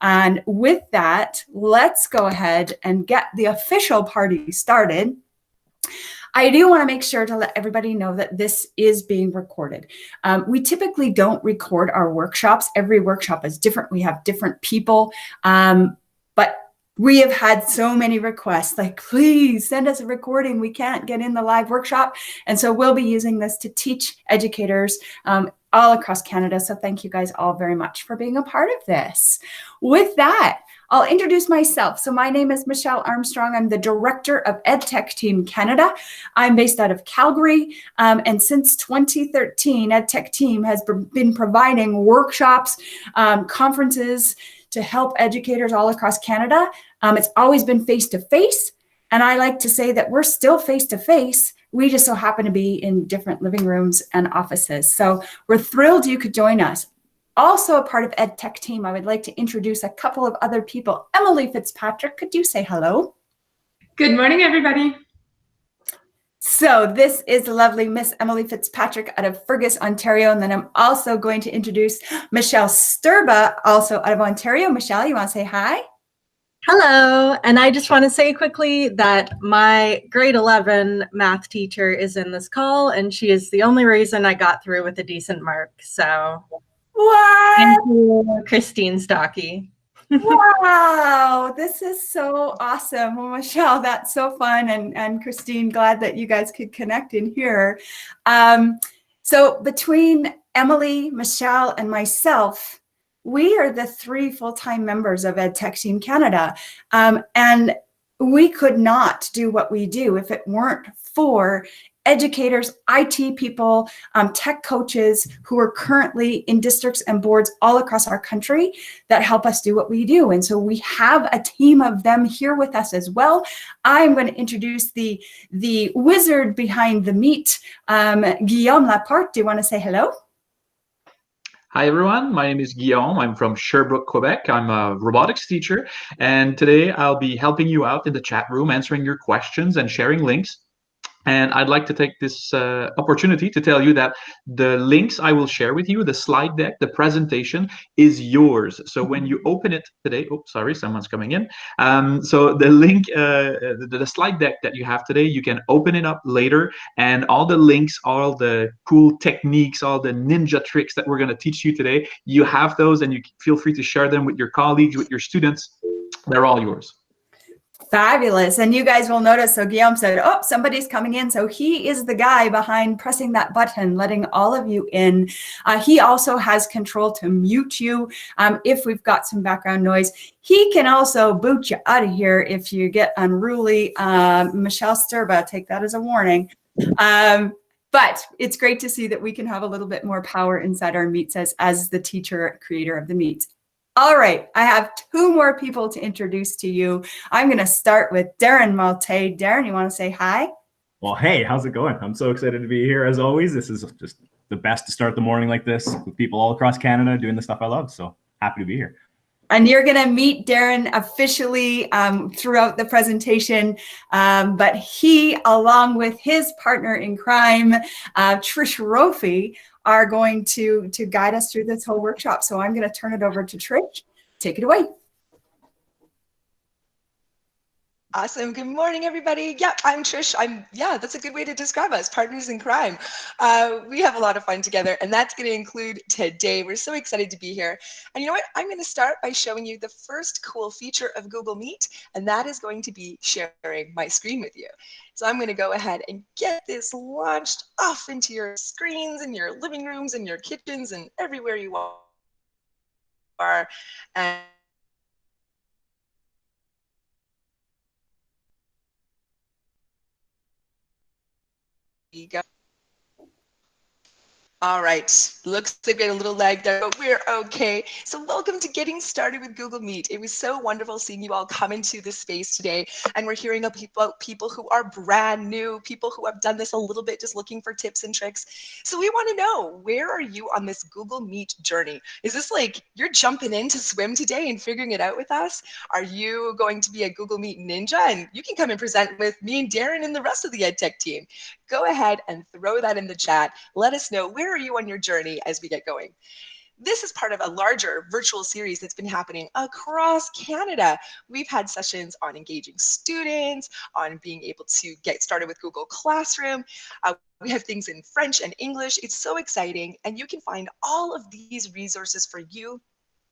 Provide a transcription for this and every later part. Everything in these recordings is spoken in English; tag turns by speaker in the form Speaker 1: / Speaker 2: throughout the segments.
Speaker 1: And with that, let's go ahead and get the official party started. I do want to make sure to let everybody know that this is being recorded. We typically don't record our workshops. Every workshop is different. We have different people, but we have had so many requests, like, please send us a recording. We can't get in the live workshop. And so we'll be using this to teach educators all across Canada. So thank you guys all very much for being a part of this. With that, I'll introduce myself. So my name is Michelle Armstrong. I'm the Director of EdTechTeam Canada. I'm based out of Calgary. And since 2013, EdTechTeam has been providing workshops, conferences to help educators all across Canada. It's always been face-to-face. And I like to say that we're still face-to-face. We just so happen to be in different living rooms and offices. So we're thrilled you could join us. Also a part of EdTechTeam, I would like to introduce a couple of other people. Emily Fitzpatrick, could you say hello?
Speaker 2: Good morning, everybody.
Speaker 1: So this is the lovely Miss Emily Fitzpatrick out of Fergus, Ontario. And then I'm also going to introduce Michelle Sturba, also out of Ontario. Michelle, you want to say hi?
Speaker 3: Hello, and I just want to say quickly that my grade 11 math teacher is in this call, and she is the only reason I got through with a decent mark. So,
Speaker 1: what?
Speaker 3: Thank you, Christine Stocky.
Speaker 1: Wow, this is so awesome. Well, Michelle, that's so fun. And Christine, glad that you guys could connect in here. So between Emily, Michelle, and myself, we are the 3 full-time members of EdTechTeam Canada. And we could not do what we do if it weren't for educators, IT people, tech coaches who are currently in districts and boards all across our country that help us do what we do. And so we have a team of them here with us as well. I'm going to introduce the wizard behind the meat, Guillaume Laporte. Do you want to say hello?
Speaker 4: Hi everyone, my name is Guillaume. I'm from Sherbrooke, Quebec. I'm a robotics teacher, and today I'll be helping you out in the chat room, answering your questions and sharing links. And I'd like to take this opportunity to tell you that the links I will share with you, the slide deck, the presentation is yours. So when you open it today, oh, sorry, someone's coming in. So the link, the slide deck that you have today, you can open it up later, and all the links, all the cool techniques, all the ninja tricks that we're going to teach you today, you have those, and you feel free to share them with your colleagues, with your students. They're all yours.
Speaker 1: Fabulous. And you guys will notice, so Guillaume said, oh, somebody's coming in. So he is the guy behind pressing that button, letting all of you in. He also has control to mute you if we've got some background noise. He can also boot you out of here if you get unruly. Michelle Sturba, take that as a warning. But it's great to see that we can have a little bit more power inside our meets as the teacher, creator of the meets. All right, I have 2 more people to introduce to you. I'm going to start with Darren Malte. Darren, you want to say hi?
Speaker 5: Well, hey, how's it going? I'm so excited to be here as always. This is just the best to start the morning like this with people all across Canada doing the stuff I love. So happy to be here.
Speaker 1: And you're going to meet Darren officially throughout the presentation. But he, along with his partner in crime, Trish Rofi, are going to guide us through this whole workshop. So I'm going to turn it over to Trish. Take it away.
Speaker 6: Awesome. Good morning, everybody. Yeah, I'm Trish. That's a good way to describe us, partners in crime. We have a lot of fun together, and that's going to include today. We're so excited to be here. And you know what? I'm going to start by showing you the first cool feature of Google Meet, and that is going to be sharing my screen with you. So I'm going to go ahead and get this launched off into your screens and your living rooms and your kitchens and everywhere you are. And go. All right, looks like we had a little lag there, but we're okay. So welcome to Getting Started with Google Meet. It was so wonderful seeing you all come into this space today, and we're hearing about people who are brand new, people who have done this a little bit, just looking for tips and tricks. So we want to know, where are you on this Google Meet journey? Is this like you're jumping in to swim today and figuring it out with us? Are you going to be a Google Meet ninja? And you can come and present with me and Darren and the rest of the EdTech team. Go ahead and throw that in the chat. Let us know, where are you on your journey as we get going? This is part of a larger virtual series that's been happening across Canada. We've had sessions on engaging students, on being able to get started with Google Classroom. We have things in French and English. It's so exciting. And you can find all of these resources for you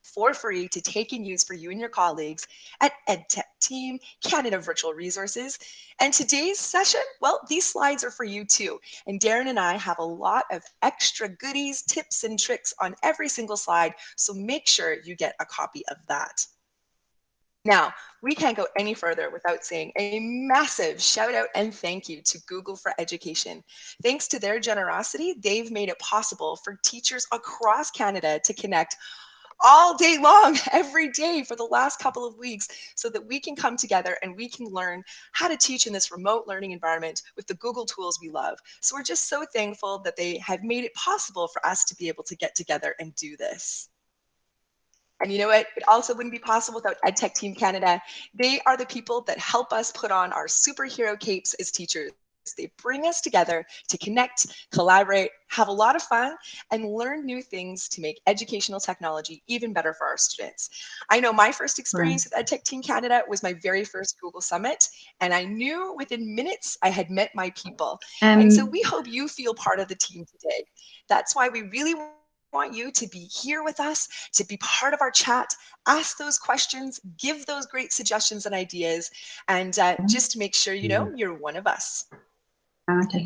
Speaker 6: for free to take and use for you and your colleagues at EdTechTeam Canada Virtual Resources. And today's session, well, these slides are for you too. And Darren and I have a lot of extra goodies, tips, and tricks on every single slide. So make sure you get a copy of that. Now, we can't go any further without saying a massive shout out and thank you to Google for Education. Thanks to their generosity, they've made it possible for teachers across Canada to connect all day long, every day for the last couple of weeks, so that we can come together and we can learn how to teach in this remote learning environment with the Google tools we love. So we're just so thankful that they have made it possible for us to be able to get together and do this. And you know what? It also wouldn't be possible without EdTechTeam Canada. They are the people that help us put on our superhero capes as teachers. They bring us together to connect, collaborate, have a lot of fun, and learn new things to make educational technology even better for our students. I know my first experience with EdTechTeam Canada was my very first Google Summit, and I knew within minutes I had met my people. And so we hope you feel part of the team today. That's why we really want you to be here with us, to be part of our chat, ask those questions, give those great suggestions and ideas, and just to make sure you know you're one of us.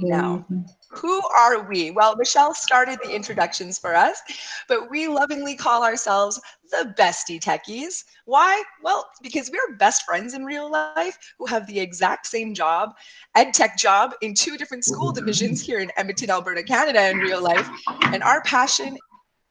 Speaker 6: Now, who are we? Well, Michelle started the introductions for us, but we lovingly call ourselves the Bestie Techies. Why? Well, because we're best friends in real life who have the exact same job, EdTech job, in 2 different school divisions here in Edmonton, Alberta, Canada in real life. And our passion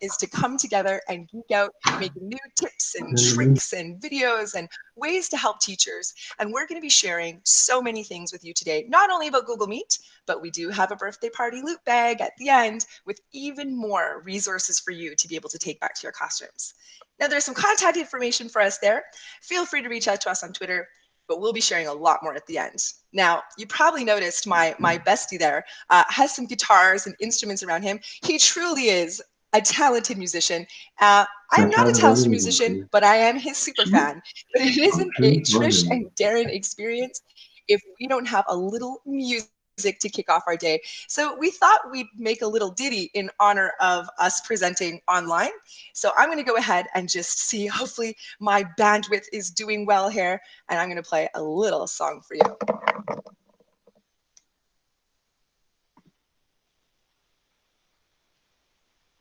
Speaker 6: is to come together and geek out, making new tips and tricks and videos and ways to help teachers. And we're going to be sharing so many things with you today, not only about Google Meet, but we do have a birthday party loot bag at the end with even more resources for you to be able to take back to your classrooms. Now, there's some contact information for us there. Feel free to reach out to us on Twitter, but we'll be sharing a lot more at the end. Now, you probably noticed my bestie there has some guitars and instruments around him. He truly is a talented musician. I'm not a talented musician, but I am his super fan. But it isn't a Trish and Darren experience if we don't have a little music to kick off our day. So we thought we'd make a little ditty in honor of us presenting online. So I'm going to go ahead and just see, hopefully my bandwidth is doing well here, and I'm going to play a little song for you.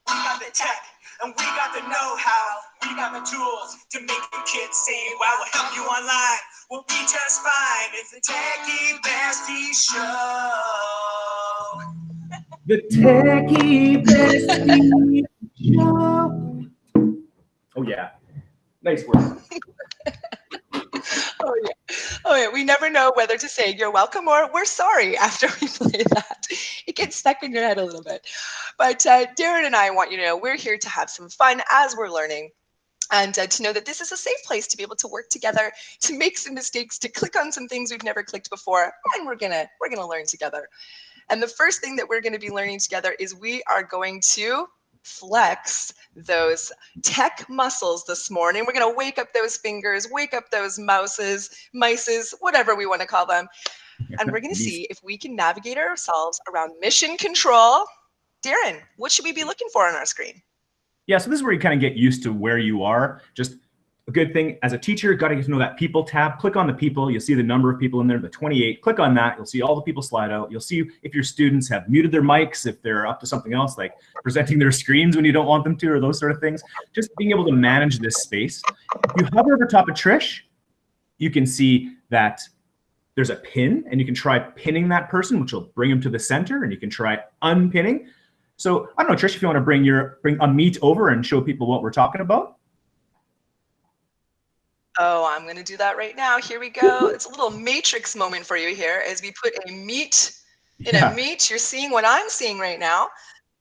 Speaker 6: We got the tech and we got the know-how. We got the tools to make the kids say, wow, we'll help you online. We'll be just fine. It's the Techie Bestie Show.
Speaker 5: The Techie Bestie Show. Oh yeah, nice work.
Speaker 6: Oh yeah, we never know whether to say you're welcome or we're sorry after we play that. It gets stuck in your head a little bit. But Darren and I want you to know we're here to have some fun as we're learning, and to know that this is a safe place to be able to work together, to make some mistakes, to click on some things we've never clicked before, and we're gonna learn together. And the first thing that we're going to be learning together is we are going to flex those tech muscles this morning. We're going to wake up those fingers, wake up those mices, whatever we want to call them. And we're going to see if we can navigate ourselves around mission control. Darren, what should we be looking for on our screen?
Speaker 5: Yeah, so this is where you kind of get used to where you are. Just a good thing as a teacher, got to get to know that people tab. Click on the people. You'll see the number of people in there, the 28. Click on that. You'll see all the people slide out. You'll see if your students have muted their mics, if they're up to something else like presenting their screens when you don't want them to, or those sort of things. Just being able to manage this space. If you hover over top of Trish, you can see that there's a pin, and you can try pinning that person, which will bring them to the center, and you can try unpinning. So I don't know, Trish, if you want to bring a meet over and show people what we're talking about.
Speaker 6: Oh, I'm going to do that right now. Here we go. It's a little matrix moment for you here as we put a meet in a meet. You're seeing what I'm seeing right now.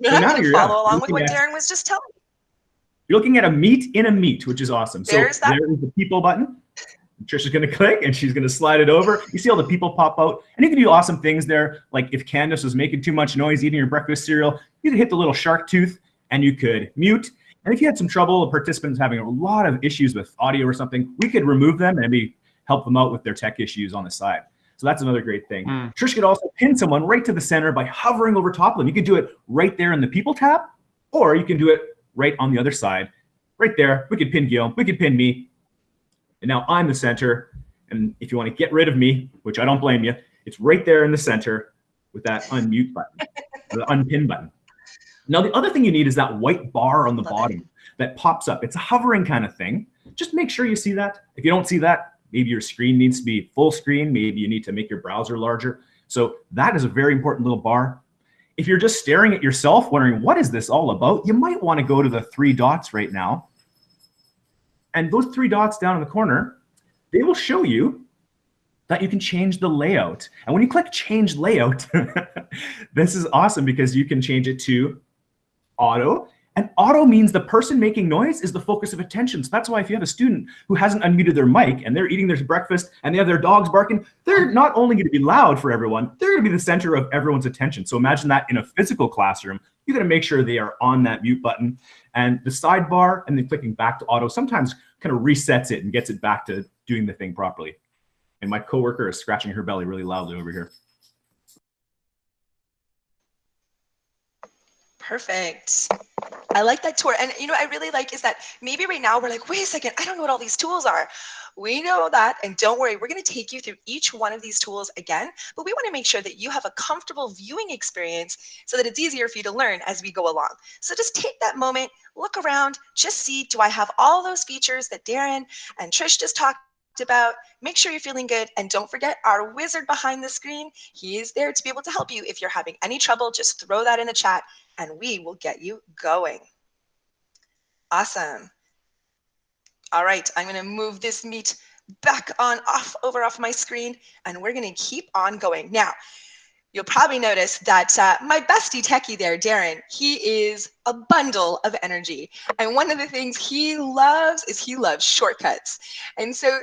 Speaker 6: So I'm going to follow along with what Darren was just telling me.
Speaker 5: You're looking at a meet in a meet, which is awesome.
Speaker 6: There's
Speaker 5: so there is the people button. Trish is going to click and she's going to slide it over. You see all the people pop out, and you can do awesome things there. Like if Candace was making too much noise eating your breakfast cereal, you could hit the little shark tooth and you could mute. And if you had some trouble, a participant's having a lot of issues with audio or something, we could remove them and maybe help them out with their tech issues on the side. So that's another great thing. Trish could also pin someone right to the center by hovering over top of them. You could do it right there in the People tab, or you can do it right on the other side. Right there, we could pin Guillaume, we could pin me. And now I'm the center. And if you want to get rid of me, which I don't blame you, it's right there in the center with that unmute button, or the unpin button. Now, the other thing you need is that white bar on the bottom that pops up. It's a hovering kind of thing. Just make sure you see that. If you don't see that, maybe your screen needs to be full screen. Maybe you need to make your browser larger. So that is a very important little bar. If you're just staring at yourself, wondering, what is this all about? You might want to go to the 3 dots right now. And those 3 dots down in the corner, they will show you that you can change the layout. And when you click change layout, this is awesome because you can change it to auto. And auto means the person making noise is the focus of attention. So that's why if you have a student who hasn't unmuted their mic and they're eating their breakfast and they have their dogs barking, they're not only going to be loud for everyone, they're going to be the center of everyone's attention. So imagine that in a physical classroom, you got to make sure they are on that mute button. And the sidebar and then clicking back to auto sometimes kind of resets it and gets it back to doing the thing properly. And my coworker is scratching her belly really loudly over here.
Speaker 6: Perfect. I like that tour. And you know, I really like is that maybe right now we're like, wait a second, I don't know what all these tools are. We know that, and don't worry, we're going to take you through each one of these tools again, but we want to make sure that you have a comfortable viewing experience so that it's easier for you to learn as we go along. So just take that moment, look around, just see, do I have all those features that Darren and Trish just talked about? Make sure you're feeling good, and don't forget our wizard behind the screen. He is there to be able to help you. If you're having any trouble, just throw that in the chat and we will get you going. Awesome. All right, I'm going to move this meet back on off my screen, and we're going to keep on going. Now, you'll probably notice that my bestie techie there, Darren, he is a bundle of energy. And one of the things he loves is he loves shortcuts. And so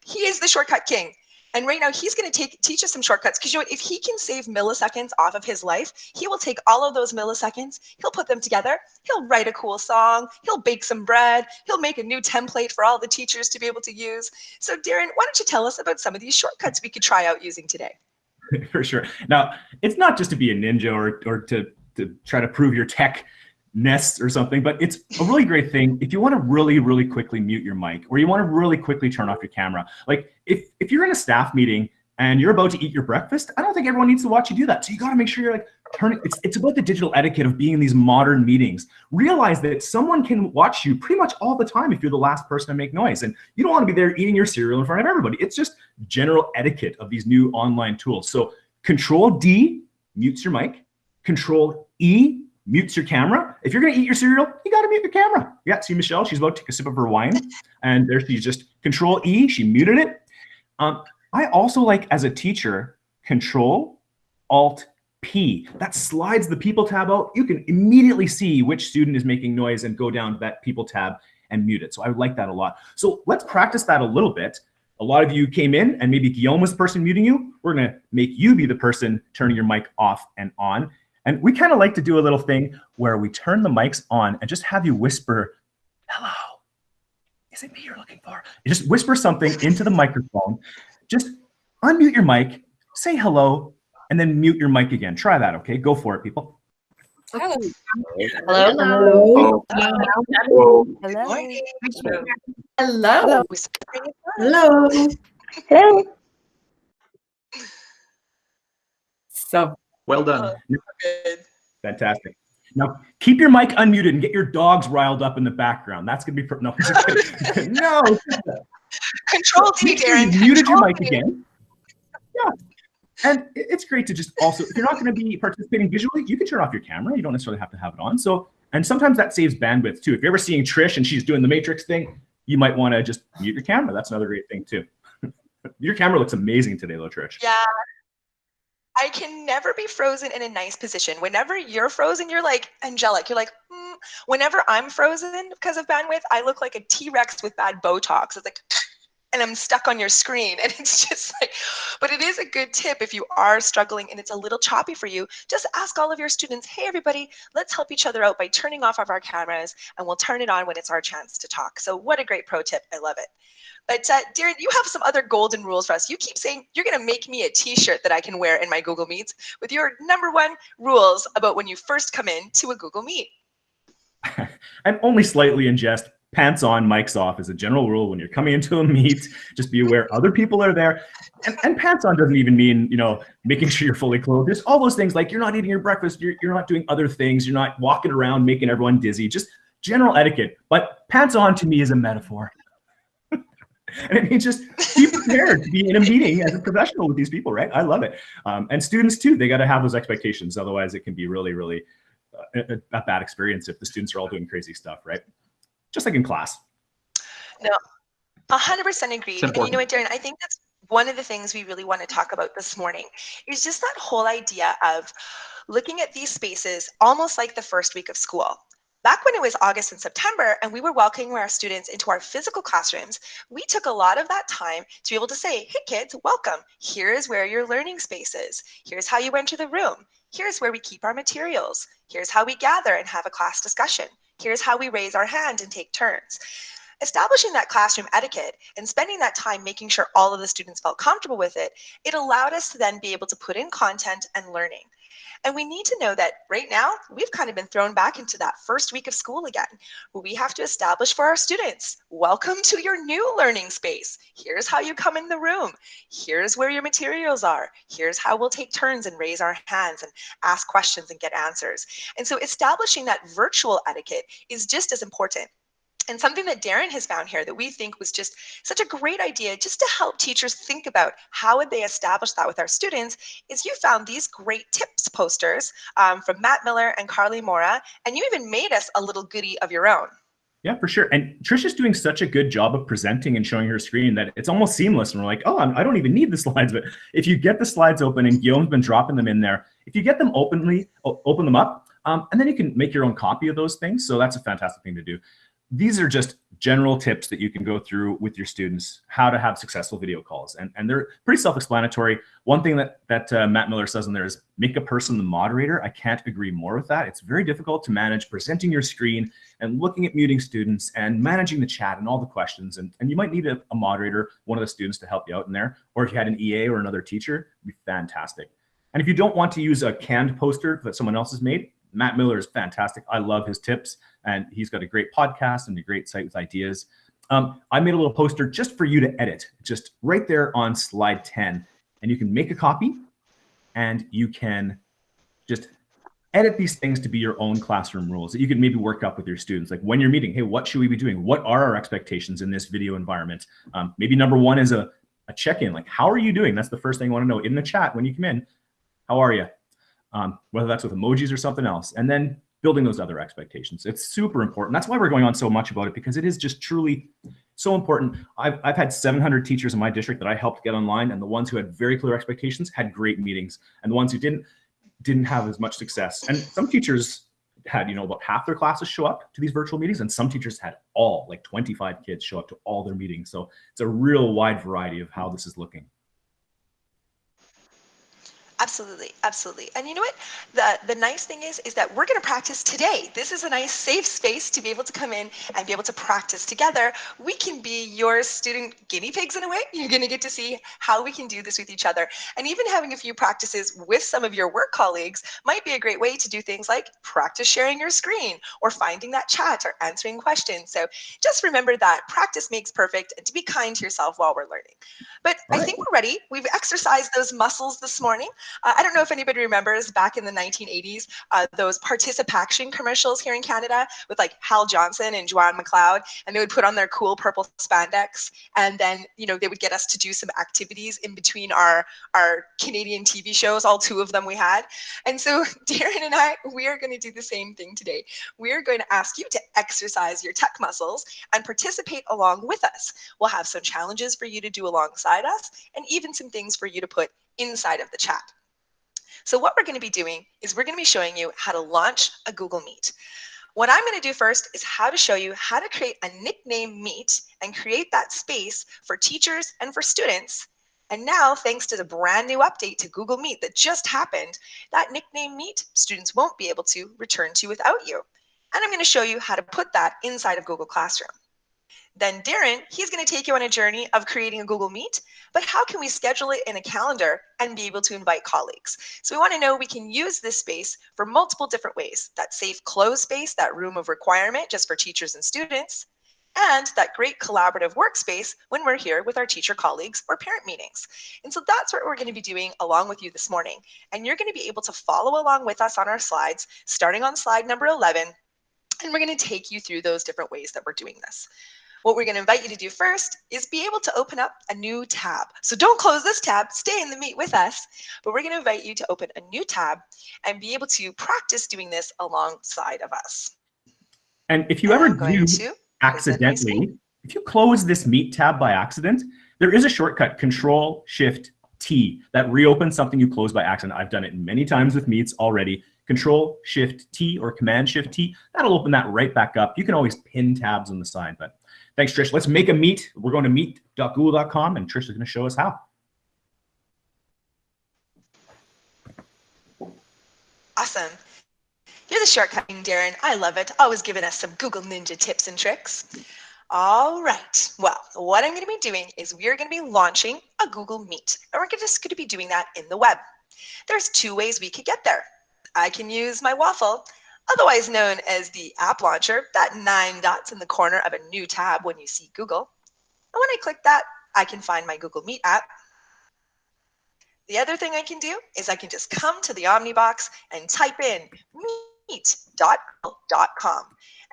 Speaker 6: he is the shortcut king. And right now he's going to teach us some shortcuts, because you know what, if he can save milliseconds off of his life, he will take all of those milliseconds, he'll put them together, he'll write a cool song, he'll bake some bread, he'll make a new template for all the teachers to be able to use. So Darren, why don't you tell us about some of these shortcuts we could try out using today?
Speaker 5: For sure. Now, it's not just to be a ninja or to try to prove your tech nest or something, but it's a really great thing if you want to really, really quickly mute your mic, or you want to really quickly turn off your camera. Like if you're in a staff meeting and you're about to eat your breakfast, I don't think everyone needs to watch you do that. So you got to make sure you're like turning. It's about the digital etiquette of being in these modern meetings. Realize that someone can watch you pretty much all the time if you're the last person to make noise, and you don't want to be there eating your cereal in front of everybody. It's just general etiquette of these new online tools. So Control D mutes your mic, Control E mutes your camera. If you're going to eat your cereal, you got to mute your camera. Yeah, see Michelle, she's about to take a sip of her wine, and there she's just Control E, she muted it. I also like, as a teacher, Control Alt P. That slides the People tab out. You can immediately see which student is making noise and go down to that People tab and mute it. So I would like that a lot. So let's practice that a little bit. A lot of you came in and maybe Guillaume was the person muting you. We're going to make you be the person turning your mic off and on. And we kind of like to do a little thing where we turn the mics on and just have you whisper, hello, is it me you're looking for? You just whisper something into the microphone. Just unmute your mic, say hello, and then mute your mic again. Try that, okay? Go for it, people.
Speaker 1: Hello.
Speaker 7: Hello.
Speaker 1: Hello.
Speaker 7: Hello.
Speaker 1: Hello.
Speaker 7: Hello.
Speaker 1: Hello. So
Speaker 4: Well done.
Speaker 6: Good.
Speaker 5: Fantastic. Now, keep your mic unmuted and get your dogs riled up in the background. That's going to be, no, just kidding. No.
Speaker 6: Control D,
Speaker 5: Make sure
Speaker 6: Darren.
Speaker 5: you muted your
Speaker 6: Control
Speaker 5: mic
Speaker 6: D.
Speaker 5: again. Yeah. And it's great to just also, if you're not going to be participating visually, you can turn off your camera. You don't necessarily have to have it on. So, and sometimes that saves bandwidth too. If you're ever seeing Trish and she's doing the Matrix thing, you might want to just mute your camera. That's another great thing too. Your camera looks amazing today, though, Trish.
Speaker 6: Yeah. I can never be frozen in a nice position. Whenever you're frozen, you're like angelic. You're like, Whenever I'm frozen because of bandwidth, I look like a T-Rex with bad Botox. It's like, and I'm stuck on your screen. And it's just like, but it is a good tip if you are struggling and it's a little choppy for you, just ask all of your students, hey, everybody, let's help each other out by turning off our cameras, and we'll turn it on when it's our chance to talk. So what a great pro tip. I love it. But Darren, you have some other golden rules for us. You keep saying you're going to make me a t-shirt that I can wear in my Google Meets with your #1 rules about when you first come in to a Google Meet.
Speaker 5: I'm only slightly in jest. Pants on, mics off is a general rule when you're coming into a meet. Just be aware other people are there. And pants on doesn't even mean, you know, making sure you're fully clothed. There's all those things like you're not eating your breakfast, you're not doing other things, you're not walking around making everyone dizzy, just general etiquette. But pants on to me is a metaphor. And it means just be prepared to be in a meeting as a professional with these people, right? I love it. And students too, they got to have those expectations. Otherwise it can be really, really a bad experience if the students are all doing crazy stuff, right? Just like in class.
Speaker 6: No, 100% agreed. And you know what, Darren, I think that's one of the things we really want to talk about this morning is just that whole idea of looking at these spaces almost like the first week of school. Back when it was August and September and we were welcoming our students into our physical classrooms, we took a lot of that time to be able to say, hey kids, welcome. Here is where your learning space is. Here's how you enter the room. Here's where we keep our materials. Here's how we gather and have a class discussion. Here's how we raise our hand and take turns. Establishing that classroom etiquette and spending that time making sure all of the students felt comfortable with it, it allowed us to then be able to put in content and learning. And we need to know that right now, we've kind of been thrown back into that first week of school again, where we have to establish for our students, welcome to your new learning space. Here's how you come in the room. Here's where your materials are. Here's how we'll take turns and raise our hands and ask questions and get answers. And so establishing that virtual etiquette is just as important. And something that Darren has found here that we think was just such a great idea just to help teachers think about how would they establish that with our students is you found these great tips posters from Matt Miller and Carly Mora, and you even made us a little goodie of your own.
Speaker 5: Yeah, for sure. And Trisha's doing such a good job of presenting and showing her screen that it's almost seamless. And we're like, oh, I don't even need the slides. But if you get the slides open, and Guillaume's been dropping them in there, if you get them open them up, and then you can make your own copy of those things. So that's a fantastic thing to do. These are just general tips that you can go through with your students, how to have successful video calls. And they're pretty self-explanatory. One thing that Matt Miller says in there is make a person the moderator. I can't agree more with that. It's very difficult to manage presenting your screen and looking at muting students and managing the chat and all the questions. And you might need a moderator, one of the students to help you out in there. Or if you had an EA or another teacher, it'd be fantastic. And if you don't want to use a canned poster that someone else has made, Matt Miller is fantastic. I love his tips, and he's got a great podcast and a great site with ideas. I made a little poster just for you to edit, just right there on slide 10. And you can make a copy, and you can just edit these things to be your own classroom rules that you can maybe work up with your students. Like when you're meeting, hey, what should we be doing? What are our expectations in this video environment? Maybe #1 is a check-in. Like, how are you doing? That's the first thing I want to know in the chat when you come in. How are you? Whether that's with emojis or something else, and then building those other expectations. It's super important. That's why we're going on so much about it, because it is just truly so important. I've had 700 teachers in my district that I helped get online, and the ones who had very clear expectations had great meetings, and the ones who didn't have as much success. And some teachers had, you know, about half their classes show up to these virtual meetings, and some teachers had all, like 25 kids show up to all their meetings. So it's a real wide variety of how this is looking.
Speaker 6: Absolutely, absolutely. And you know what? The nice thing is that we're going to practice today. This is a nice safe space to be able to come in and be able to practice together. We can be your student guinea pigs in a way. You're going to get to see how we can do this with each other. And even having a few practices with some of your work colleagues might be a great way to do things like practice sharing your screen or finding that chat or answering questions. So just remember that practice makes perfect, and to be kind to yourself while we're learning. But I think we're ready. We've exercised those muscles this morning. I don't know if anybody remembers back in the 1980s, those participation commercials here in Canada with like Hal Johnson and Joanne McLeod, and they would put on their cool purple spandex, and then, you know, they would get us to do some activities in between our Canadian TV shows, all 2 of them we had. And so Darren and I, we are going to do the same thing today. We are going to ask you to exercise your tech muscles and participate along with us. We'll have some challenges for you to do alongside us, and even some things for you to put inside of the chat. So what we're going to be doing is we're going to be showing you how to launch a Google Meet. What I'm going to do first is how to show you how to create a nickname meet and create that space for teachers and for students. And now, thanks to the brand new update to Google Meet that just happened, that nickname meet students won't be able to return to without you. And I'm going to show you how to put that inside of Google Classroom. Then Darren, he's going to take you on a journey of creating a Google Meet, but how can we schedule it in a calendar and be able to invite colleagues? So we want to know we can use this space for multiple different ways. That safe closed space, that room of requirement just for teachers and students, and that great collaborative workspace when we're here with our teacher colleagues or parent meetings. And so that's what we're going to be doing along with you this morning. And you're going to be able to follow along with us on our slides, starting on slide number 11, and we're going to take you through those different ways that we're doing this. What we're going to invite you to do first is be able to open up a new tab. So don't close this tab, stay in the meet with us, but we're going to invite you to open a new tab and be able to practice doing this alongside of us.
Speaker 5: And if you ever do accidentally, if you close this Meet tab by accident, there is a shortcut, Control-Shift-T, that reopens something you closed by accident. I've done it many times with Meets already. Control-Shift-T or Command-Shift-T, that'll open that right back up. You can always pin tabs on the side, but thanks, Trish. Let's make a meet. We're going to meet.google.com, and Trish is going to show us how.
Speaker 6: Awesome. You're the shortcut, Darren. I love it. Always giving us some Google Ninja tips and tricks. All right. Well, what I'm going to be doing is we're going to be launching a Google Meet, and we're just going to be doing that in the web. There's two ways we could get there. I can use my waffle, otherwise known as the app launcher, that 9 dots in the corner of a new tab when you see Google. And when I click that, I can find my Google Meet app. The other thing I can do is I can just come to the Omnibox and type in meet.google.com,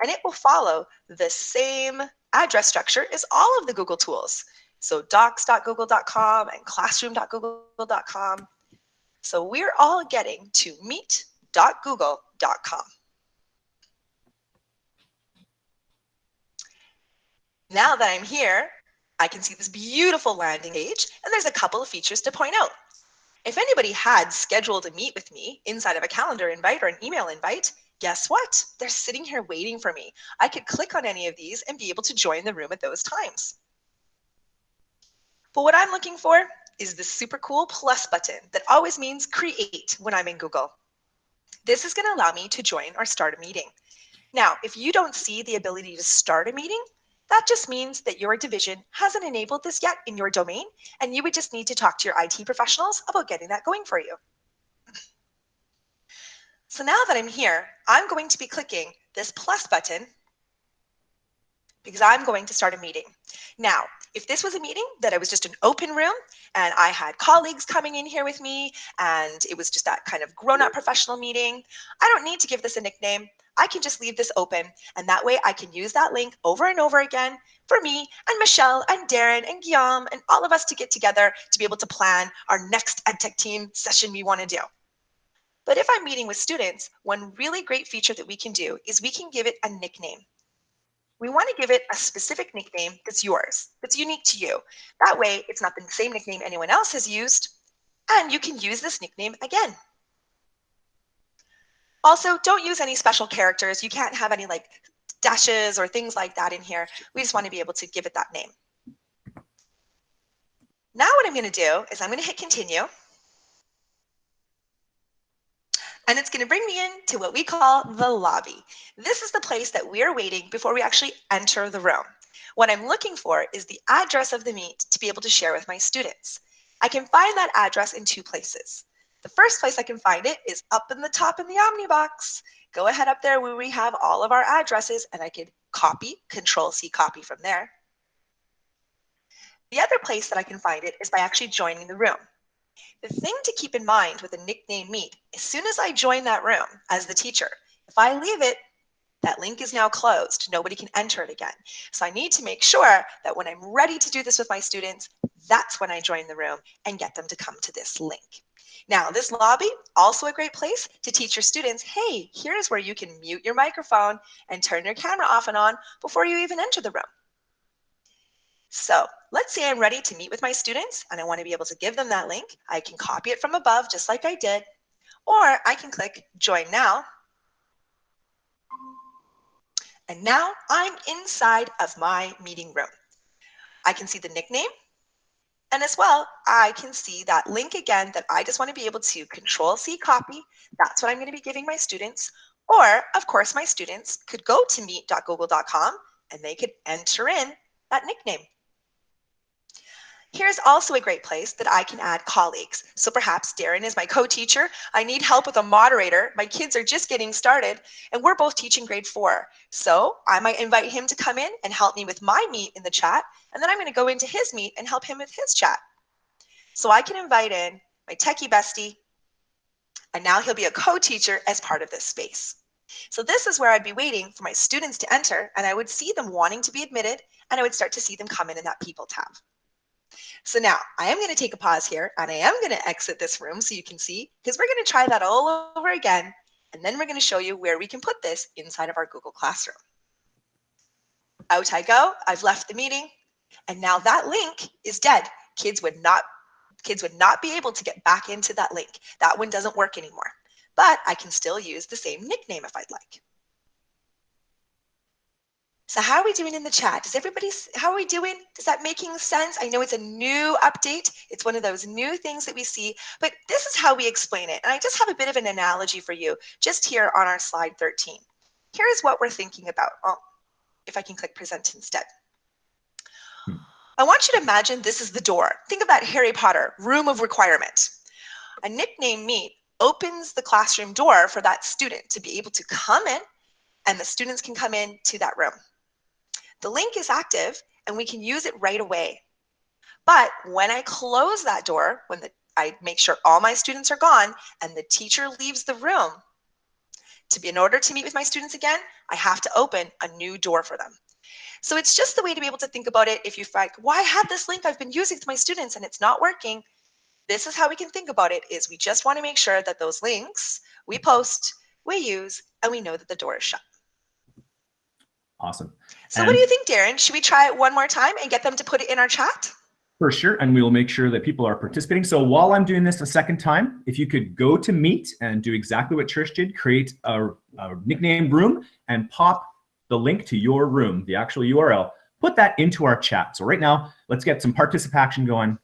Speaker 6: and it will follow the same address structure as all of the Google tools. So docs.google.com and classroom.google.com. So we're all getting to meet.google.com. Now that I'm here, I can see this beautiful landing page, and there's a couple of features to point out. If anybody had scheduled a meet with me inside of a calendar invite or an email invite, guess what? They're sitting here waiting for me. I could click on any of these and be able to join the room at those times. But what I'm looking for is the super cool plus button that always means create when I'm in Google. This is going to allow me to join or start a meeting. Now, if you don't see the ability to start a meeting, that just means that your division hasn't enabled this yet in your domain, and you would just need to talk to your IT professionals about getting that going for you. So now that I'm here, I'm going to be clicking this plus button because I'm going to start a meeting. Now, if this was a meeting that it was just an open room and I had colleagues coming in here with me and it was just that kind of grown-up professional meeting, I don't need to give this a nickname. I can just leave this open, and that way I can use that link over and over again for me and Michelle and Darren and Guillaume and all of us to get together to be able to plan our next EdTechTeam session we want to do. But if I'm meeting with students, one really great feature that we can do is we can give it a nickname. We want to give it a specific nickname that's yours, that's unique to you. That way, it's not the same nickname anyone else has used, and you can use this nickname again. Also, don't use any special characters. You can't have any like dashes or things like that in here. We just want to be able to give it that name. Now what I'm going to do is I'm going to hit continue. And it's going to bring me into what we call the lobby. This is the place that we're waiting before we actually enter the room. What I'm looking for is the address of the meet to be able to share with my students. I can find that address in two places. The first place I can find it is up in the top in the Omnibox. Go ahead up there where we have all of our addresses, and I could copy, Control-C copy from there. The other place that I can find it is by actually joining the room. The thing to keep in mind with a nickname meet, as soon as I join that room as the teacher, if I leave it, that link is now closed. Nobody can enter it again. So I need to make sure that when I'm ready to do this with my students, that's when I join the room and get them to come to this link. Now, this lobby, also a great place to teach your students, hey, here's where you can mute your microphone and turn your camera off and on before you even enter the room. So let's say I'm ready to meet with my students and I want to be able to give them that link. I can copy it from above just like I did, or I can click Join Now. And now I'm inside of my meeting room. I can see the nickname. And as well, I can see that link again that I just want to be able to Control-C copy. That's what I'm going to be giving my students. Or, of course, my students could go to meet.google.com and they could enter in that nickname. Here's also a great place that I can add colleagues. So perhaps Darren is my co-teacher. I need help with a moderator. My kids are just getting started and we're both teaching grade 4. So I might invite him to come in and help me with my meet in the chat. And then I'm going to go into his meet and help him with his chat. So I can invite in my techie bestie, and now he'll be a co-teacher as part of this space. So this is where I'd be waiting for my students to enter, and I would see them wanting to be admitted, and I would start to see them come in that people tab. So now I am going to take a pause here, and I am going to exit this room so you can see, because we're going to try that all over again, and then we're going to show you where we can put this inside of our Google Classroom. Out I go. I've left the meeting, and now that link is dead. Kids would not be able to get back into that link. That one doesn't work anymore, but I can still use the same nickname if I'd like. So how are we doing in the chat? How are we doing? Is that making sense? I know it's a new update. It's one of those new things that we see, but this is how we explain it. And I just have a bit of an analogy for you just here on our slide 13. Here's what we're thinking about. Oh, if I can click present instead. I want you to imagine this is the door. Think of that Harry Potter room of requirement. A nickname meet opens the classroom door for that student to be able to come in, and the students can come in to that room. The link is active and we can use it right away. But when I close that door, I make sure all my students are gone and the teacher leaves the room, in order to meet with my students again, I have to open a new door for them. So it's just the way to be able to think about it. If you think, well, I have this link I've been using with my students and it's not working, this is how we can think about it, is we just want to make sure that those links we post, we use, and we know that the door is shut.
Speaker 5: Awesome.
Speaker 6: So what do you think, Darren? Should we try it one more time and get them to put it in our chat?
Speaker 5: For sure, and we will make sure that people are participating. So while I'm doing this a second time, if you could go to Meet and do exactly what Trish did, create a nickname room and pop the link to your room, the actual URL, put that into our chat. So right now, let's get some participation going.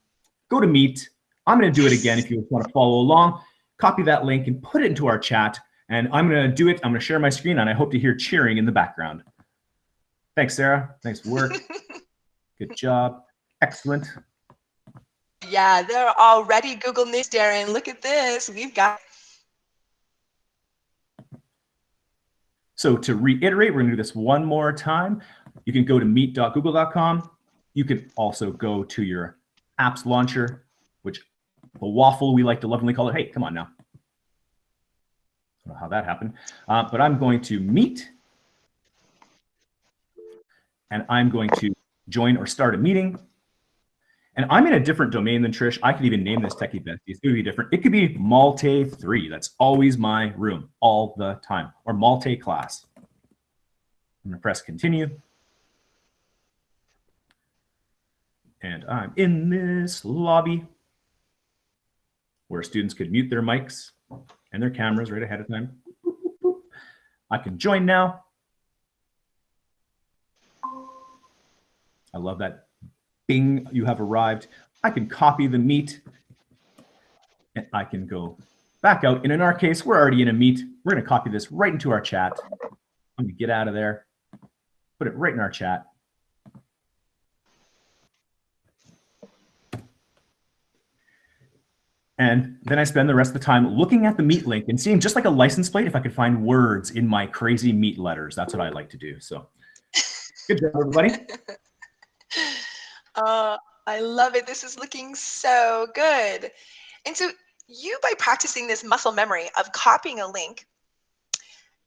Speaker 5: Go to Meet. I'm going to do it again if you want to follow along. Copy that link and put it into our chat. And I'm going to do it. I'm going to share my screen, and I hope to hear cheering in the background. Thanks, Sarah. Nice work. Good job. Excellent.
Speaker 6: Yeah, they're already Google News, Darren. Look at this. We've got.
Speaker 5: So to reiterate, we're going to do this one more time. You can go to meet.google.com. You can also go to your apps launcher, which the waffle we like to lovingly call it. Hey, come on now. I don't know how that happened. But I'm going to Meet. And I'm going to join or start a meeting. And I'm in a different domain than Trish. I could even name this Techie Bestie. It's going to be different. It could be Malte 3. That's always my room all the time. Or Malte class. I'm going to press continue. And I'm in this lobby where students could mute their mics and their cameras right ahead of time. I can join now. I love that. Bing, you have arrived. I can copy the meet and I can go back out. And in our case, we're already in a meet. We're going to copy this right into our chat. I'm going to get out of there, put it right in our chat. And then I spend the rest of the time looking at the Meet link and seeing, just like a license plate, if I could find words in my crazy Meet letters. That's what I like to do. So good job, everybody.
Speaker 6: I love it. This is looking so good. And so you, by practicing this muscle memory of copying a link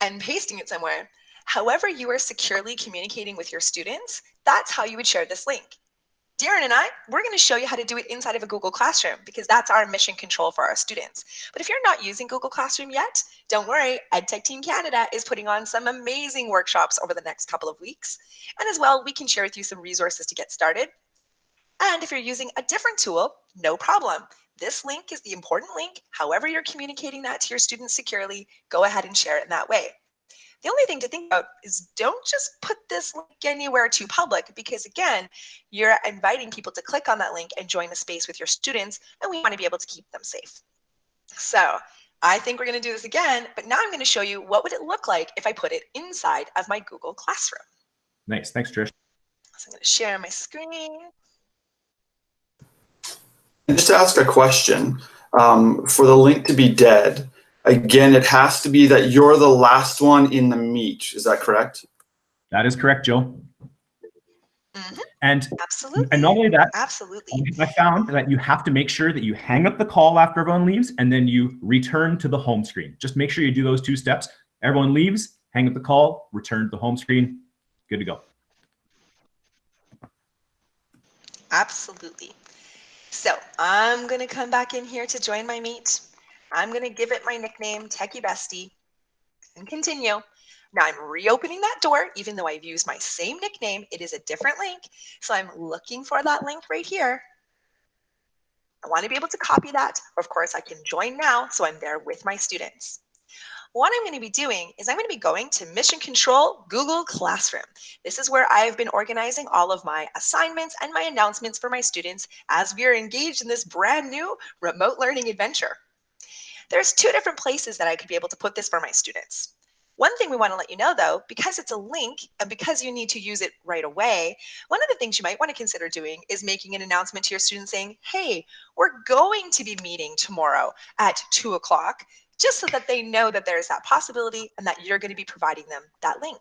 Speaker 6: and pasting it somewhere, however you are securely communicating with your students, that's how you would share this link. Darren and we're going to show you how to do it inside of a Google Classroom, because that's our mission control for our students. But if you're not using Google Classroom yet, don't worry. EdTechTeam Canada is putting on some amazing workshops over the next couple of weeks. And as well, we can share with you some resources to get started. And if you're using a different tool, no problem. This link is the important link. However you're communicating that to your students securely, go ahead and share it in that way. The only thing to think about is don't just put this link anywhere too public, because again, you're inviting people to click on that link and join the space with your students, and we want to be able to keep them safe. So I think we're going to do this again, but now I'm going to show you what would it look like if I put it inside of my Google Classroom.
Speaker 5: Nice. Thanks, Trish.
Speaker 6: So I'm going to share my screen.
Speaker 8: And just to ask a question, for the link to be dead, again, it has to be that you're the last one in the meet. Is that correct?
Speaker 5: That is correct, Joe. And
Speaker 6: Absolutely.
Speaker 5: And not only that,
Speaker 6: absolutely,
Speaker 5: I found that you have to make sure that you hang up the call after everyone leaves, and then you return to the home screen. Just make sure you do those 2 steps. Everyone leaves, hang up the call, return to the home screen. Good to go.
Speaker 6: Absolutely. So I'm going to come back in here to join my meet. I'm going to give it my nickname, Techie Bestie, and continue. Now I'm reopening that door, even though I've used my same nickname. It is a different link. So I'm looking for that link right here. I want to be able to copy that. Of course, I can join now, so I'm there with my students. What I'm going to be doing is I'm going to be going to Mission Control Google Classroom. This is where I've been organizing all of my assignments and my announcements for my students as we are engaged in this brand new remote learning adventure. There's 2 different places that I could be able to put this for my students. One thing we want to let you know, though, because it's a link and because you need to use it right away, one of the things you might want to consider doing is making an announcement to your students saying, hey, we're going to be meeting tomorrow at 2 o'clock, just so that they know that there is that possibility and that you're going to be providing them that link.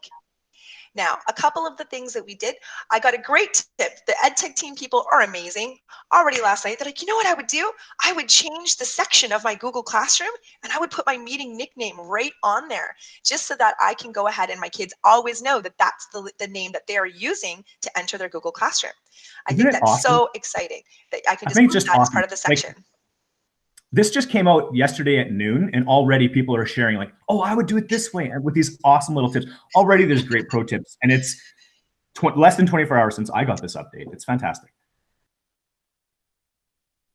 Speaker 6: Now, a couple of the things that we did, I got a great tip. The EdTechTeam people are amazing. Already last night, they're like, you know what I would do? I would change the section of my Google Classroom and I would put my meeting nickname right on there, just so that I can go ahead and my kids always know that that's the name that they are using to enter their Google Classroom. I think that's awesome? So exciting that I can just put that as part of the section.
Speaker 5: Like, this just came out yesterday at noon, and already people are sharing like, oh, I would do it this way, and with these awesome little tips. Already there's great pro tips, and it's less than 24 hours since I got this update. It's fantastic.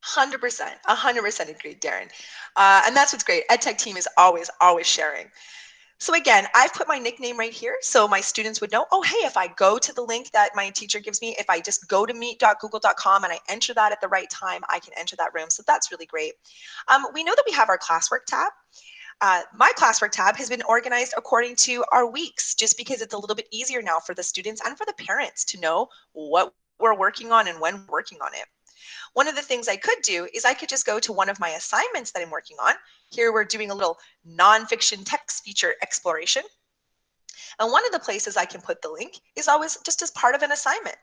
Speaker 6: 100% agreed, Darren. And that's what's great. EdTechTeam is always sharing. So again, I've put my nickname right here so my students would know, oh, hey, if I go to the link that my teacher gives me, if I just go to meet.google.com and I enter that at the right time, I can enter that room. So that's really great. We know that we have our classwork tab. My classwork tab has been organized according to our weeks, just because it's a little bit easier now for the students and for the parents to know what we're working on and when we're working on it. One of the things I could do is I could just go to one of my assignments that I'm working on. Here we're doing a little nonfiction text feature exploration. And one of the places I can put the link is always just as part of an assignment.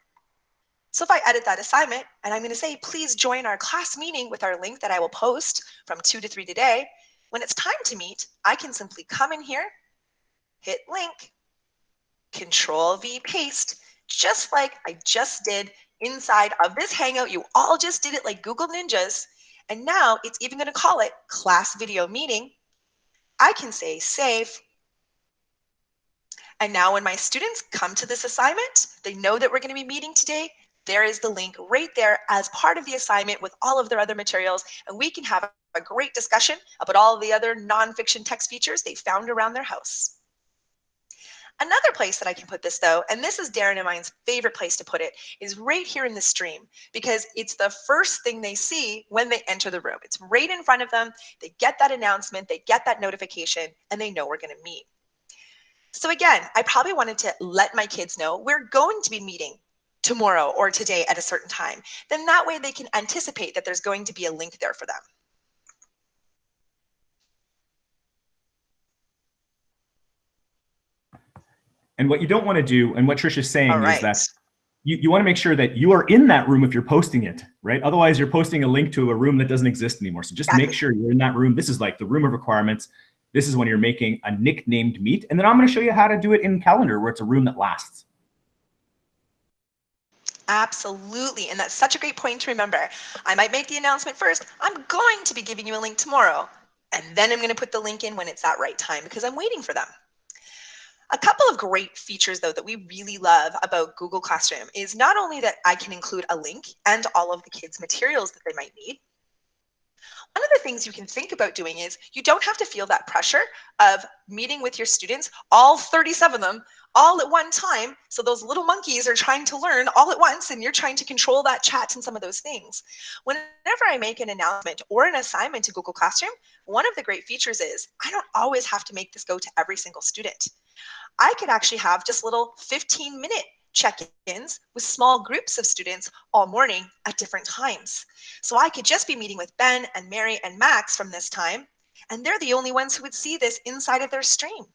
Speaker 6: So if I edit that assignment and I'm going to say, please join our class meeting with our link that I will post from 2 to 3 today, when it's time to meet, I can simply come in here, hit link, Control V paste, just like I just did inside of this Hangout. You all just did it like Google Ninjas. And now it's even going to call it class video meeting. I can say save. And now when my students come to this assignment, they know that we're going to be meeting today. There is the link right there as part of the assignment with all of their other materials. And we can have a great discussion about all of the other nonfiction text features they found around their house. Another place that I can put this, though, and this is Darren and mine's favorite place to put it, is right here in the stream, because it's the first thing they see when they enter the room. It's right in front of them. They get that announcement, they get that notification, and they know we're going to meet. So again, I probably wanted to let my kids know we're going to be meeting tomorrow or today at a certain time. Then that way they can anticipate that there's going to be a link there for them.
Speaker 5: And what you don't want to do, and what Trish is saying is that you want to make sure that you are in that room if you're posting it, right? Otherwise, you're posting a link to a room that doesn't exist anymore. So just make sure you're in that room. This is like the room of requirements. This is when you're making a nicknamed meet. And then I'm going to show you how to do it in Calendar, where it's a room that lasts.
Speaker 6: Absolutely. And that's such a great point to remember. I might make the announcement first. I'm going to be giving you a link tomorrow. And then I'm going to put the link in when it's that right time, because I'm waiting for them. A couple of great features, though, that we really love about Google Classroom is not only that I can include a link and all of the kids' materials that they might need. One of the things you can think about doing is you don't have to feel that pressure of meeting with your students, all 37 of them, all at one time. So those little monkeys are trying to learn all at once and you're trying to control that chat and some of those things. Whenever I make an announcement or an assignment to Google Classroom, one of the great features is I don't always have to make this go to every single student. I could actually have just little 15-minute check-ins with small groups of students all morning at different times. So I could just be meeting with Ben and Mary and Max from this time, and they're the only ones who would see this inside of their stream.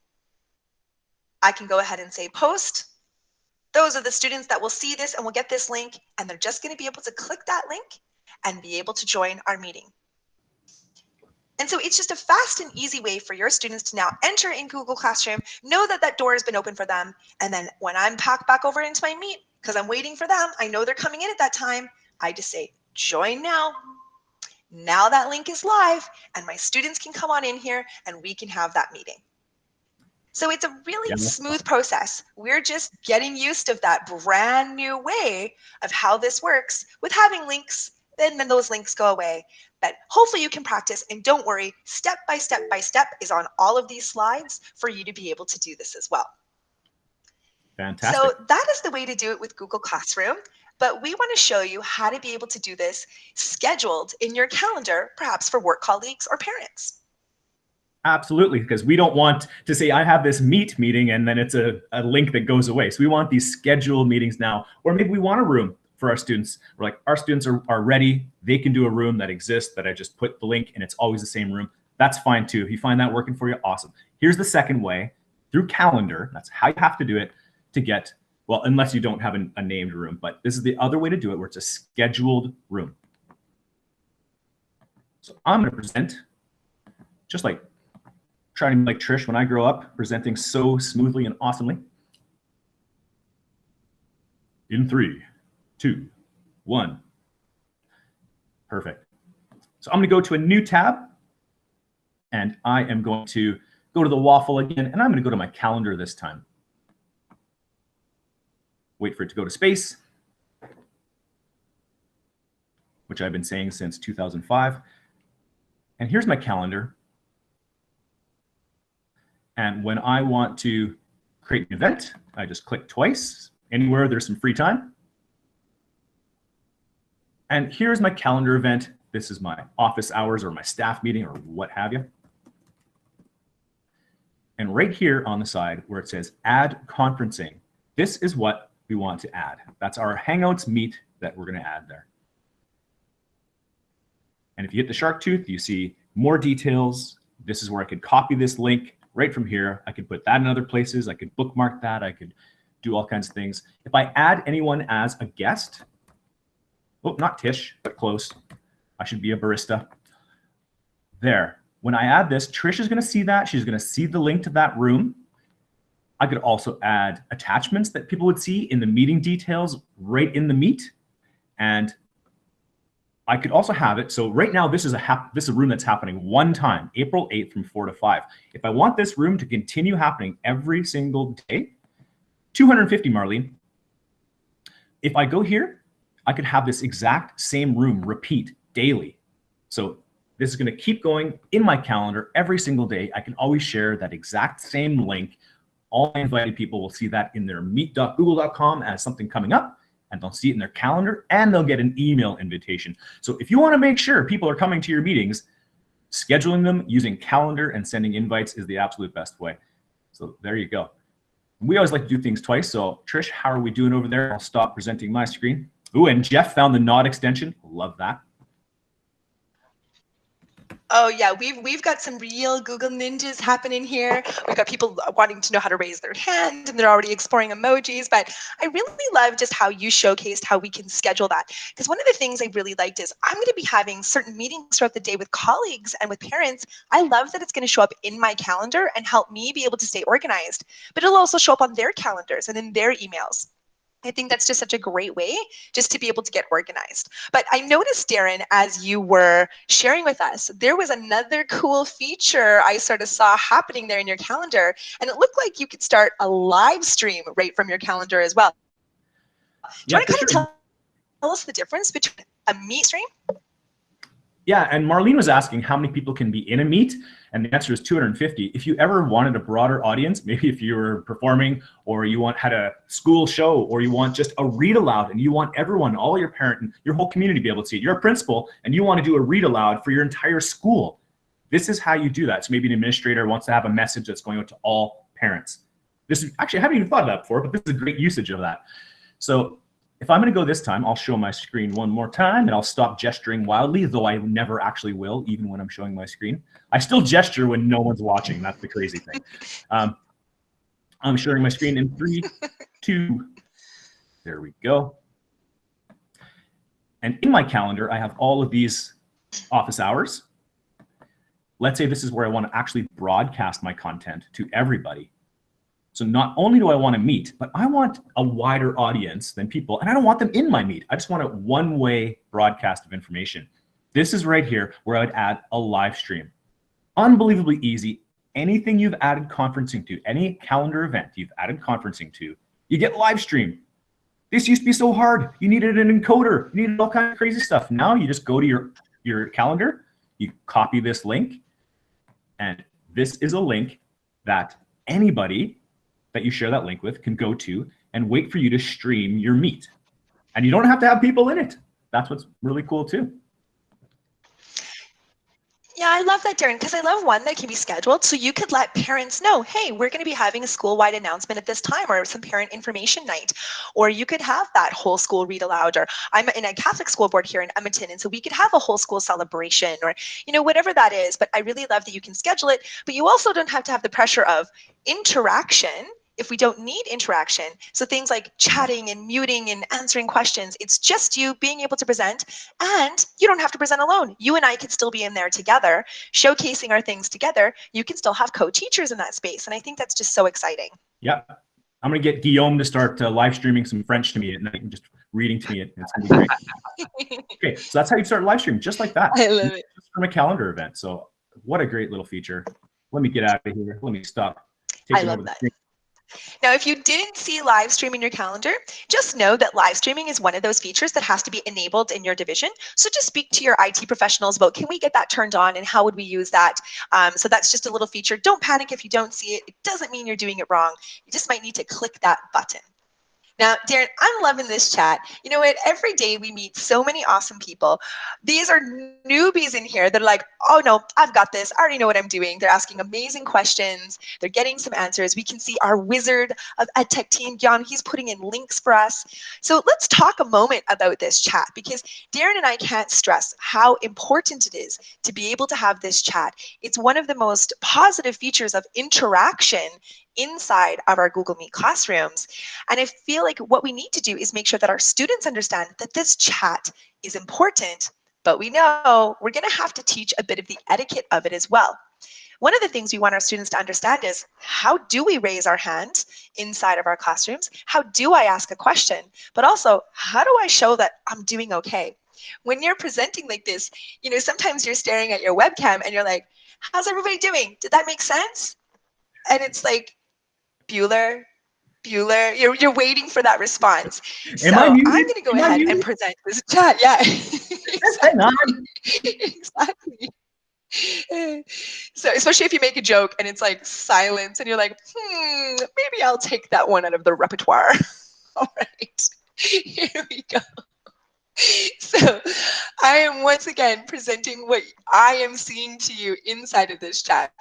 Speaker 6: I can go ahead and say post. Those are the students that will see this and will get this link, and they're just going to be able to click that link and be able to join our meeting. And so it's just a fast and easy way for your students to now enter in Google Classroom, know that that door has been open for them. And then when I'm packed back over into my meet, because I'm waiting for them, I know they're coming in at that time, I just say, join now. Now that link is live and my students can come on in here and we can have that meeting. So it's a really smooth process. We're just getting used to that brand new way of how this works with having links. Then those links go away. But hopefully you can practice, and don't worry, step by step by step is on all of these slides for you to be able to do this as well.
Speaker 5: Fantastic.
Speaker 6: So that is the way to do it with Google Classroom. But we want to show you how to be able to do this scheduled in your calendar, perhaps for work colleagues or parents.
Speaker 5: Absolutely, because we don't want to say, I have this meeting, and then it's a link that goes away. So we want these scheduled meetings now, or maybe we want a room for our students. We're like, our students are ready. They can do a room that exists that I just put the link and it's always the same room. That's fine too. If you find that working for you, awesome. Here's the second way, through calendar. That's how you have to do it to get, well, unless you don't have a named room, but this is the other way to do it where it's a scheduled room. So I'm going to present just like trying to be like Trish when I grow up, presenting so smoothly and awesomely. In 3, 2, 1. Perfect. So I'm going to go to a new tab, and I am going to go to the waffle again, and I'm going to go to my calendar this time. Wait for it to go to space, which I've been saying since 2005. And here's my calendar. And when I want to create an event, I just click twice, anywhere there's some free time. And here's my calendar event. This is my office hours or my staff meeting or what have you. And right here on the side where it says add conferencing, this is what we want to add. That's our Hangouts meet that we're going to add there. And if you hit the shark tooth, you see more details. This is where I could copy this link right from here. I could put that in other places. I could bookmark that. I could do all kinds of things. If I add anyone as a guest, oh, not Tish, but close. I should be a barista. There. When I add this, Trish is going to see that. She's going to see the link to that room. I could also add attachments that people would see in the meeting details right in the meet. And I could also have it. So right now, this is a room that's happening one time, April 8th from 4 to 5. If I want this room to continue happening every single day, 250, Marlene. If I go here, I could have this exact same room repeat daily. So this is going to keep going in my calendar every single day. I can always share that exact same link. All my invited people will see that in their meet.google.com as something coming up, and they'll see it in their calendar, and they'll get an email invitation. So if you want to make sure people are coming to your meetings, scheduling them using calendar and sending invites is the absolute best way. So there you go. We always like to do things twice. So Trish, how are we doing over there? I'll stop presenting my screen. Ooh, and Jeff found the nod extension. Love that.
Speaker 6: Oh yeah, we've got some real Google ninjas happening here. We've got people wanting to know how to raise their hand, and they're already exploring emojis. But I really love just how you showcased how we can schedule that. Because one of the things I really liked is I'm going to be having certain meetings throughout the day with colleagues and with parents. I love that it's going to show up in my calendar and help me be able to stay organized. But it'll also show up on their calendars and in their emails. I think that's just such a great way just to be able to get organized. But I noticed, Darren, as you were sharing with us, there was another cool feature I sort of saw happening there in your calendar. And it looked like you could start a live stream right from your calendar as well. Do you want to kind of tell us the difference between a meet stream?
Speaker 5: Yeah, and Marlene was asking how many people can be in a meet, and the answer is 250. If you ever wanted a broader audience, maybe if you were performing or you had a school show or you want just a read aloud and you want everyone, all your parent and your whole community to be able to see it. You're a principal and you want to do a read aloud for your entire school. This is how you do that. So maybe an administrator wants to have a message that's going out to all parents. This is actually, I haven't even thought of that before, but this is a great usage of that. So if I'm going to go this time, I'll show my screen one more time and I'll stop gesturing wildly, though I never actually will, even when I'm showing my screen. I still gesture when no one's watching. That's the crazy thing. I'm sharing my screen in 3, 2, there we go. And in my calendar, I have all of these office hours. Let's say this is where I want to actually broadcast my content to everybody. So not only do I want to meet, but I want a wider audience than people, and I don't want them in my meet. I just want a one-way broadcast of information. This is right here where I would add a live stream. Unbelievably easy. Anything you've added conferencing to, any calendar event you've added conferencing to, you get live stream. This used to be so hard. You needed an encoder. You needed all kinds of crazy stuff. Now you just go to your calendar, you copy this link, and this is a link that anybody that you share that link with can go to and wait for you to stream your meet. And you don't have to have people in it. That's what's really cool too.
Speaker 6: Yeah, I love that, Darren, because I love one that can be scheduled. So you could let parents know, hey, we're going to be having a school-wide announcement at this time, or some parent information night. Or you could have that whole school read aloud, or I'm in a Catholic school board here in Edmonton, and so we could have a whole school celebration, or whatever that is. But I really love that you can schedule it, but you also don't have to have the pressure of interaction if we don't need interaction. So things like chatting and muting and answering questions, it's just you being able to present, and you don't have to present alone. You and I could still be in there together, showcasing our things together. You can still have co-teachers in that space. And I think that's just so exciting.
Speaker 5: Yeah. I'm going to get Guillaume to start live streaming some French to me at night and just reading to me. It's going to be great. Okay, so that's how you start live streaming, just like that.
Speaker 6: I love it.
Speaker 5: Just from a calendar event. So what a great little feature. Let me get out of here. Let me stop.
Speaker 6: I love that. Now, if you didn't see live stream in your calendar, just know that live streaming is one of those features that has to be enabled in your division. So just speak to your IT professionals about, can we get that turned on and how would we use that? So that's just a little feature. Don't panic if you don't see it. It doesn't mean you're doing it wrong. You just might need to click that button. Now, Darren, I'm loving this chat. You know what? Every day we meet so many awesome people. These are newbies in here that are like, oh no, I've got this. I already know what I'm doing. They're asking amazing questions. They're getting some answers. We can see our wizard of EdTechTeam, Jan, he's putting in links for us. So let's talk a moment about this chat, because Darren and I can't stress how important it is to be able to have this chat. It's one of the most positive features of interaction inside of our Google Meet classrooms. And I feel like what we need to do is make sure that our students understand that this chat is important, but we know we're going to have to teach a bit of the etiquette of it as well. One of the things we want our students to understand is, how do we raise our hand inside of our classrooms? How do I ask a question? But also, how do I show that I'm doing okay? When you're presenting like this, sometimes you're staring at your webcam and you're like, how's everybody doing? Did that make sense? And it's like, Bueller, you're waiting for that response. So I'm going to go ahead and present this chat. Yeah, exactly. So especially if you make a joke and it's like silence and you're like, maybe I'll take that one out of the repertoire. All right, here we go. So I am once again presenting what I am seeing to you inside of this chat.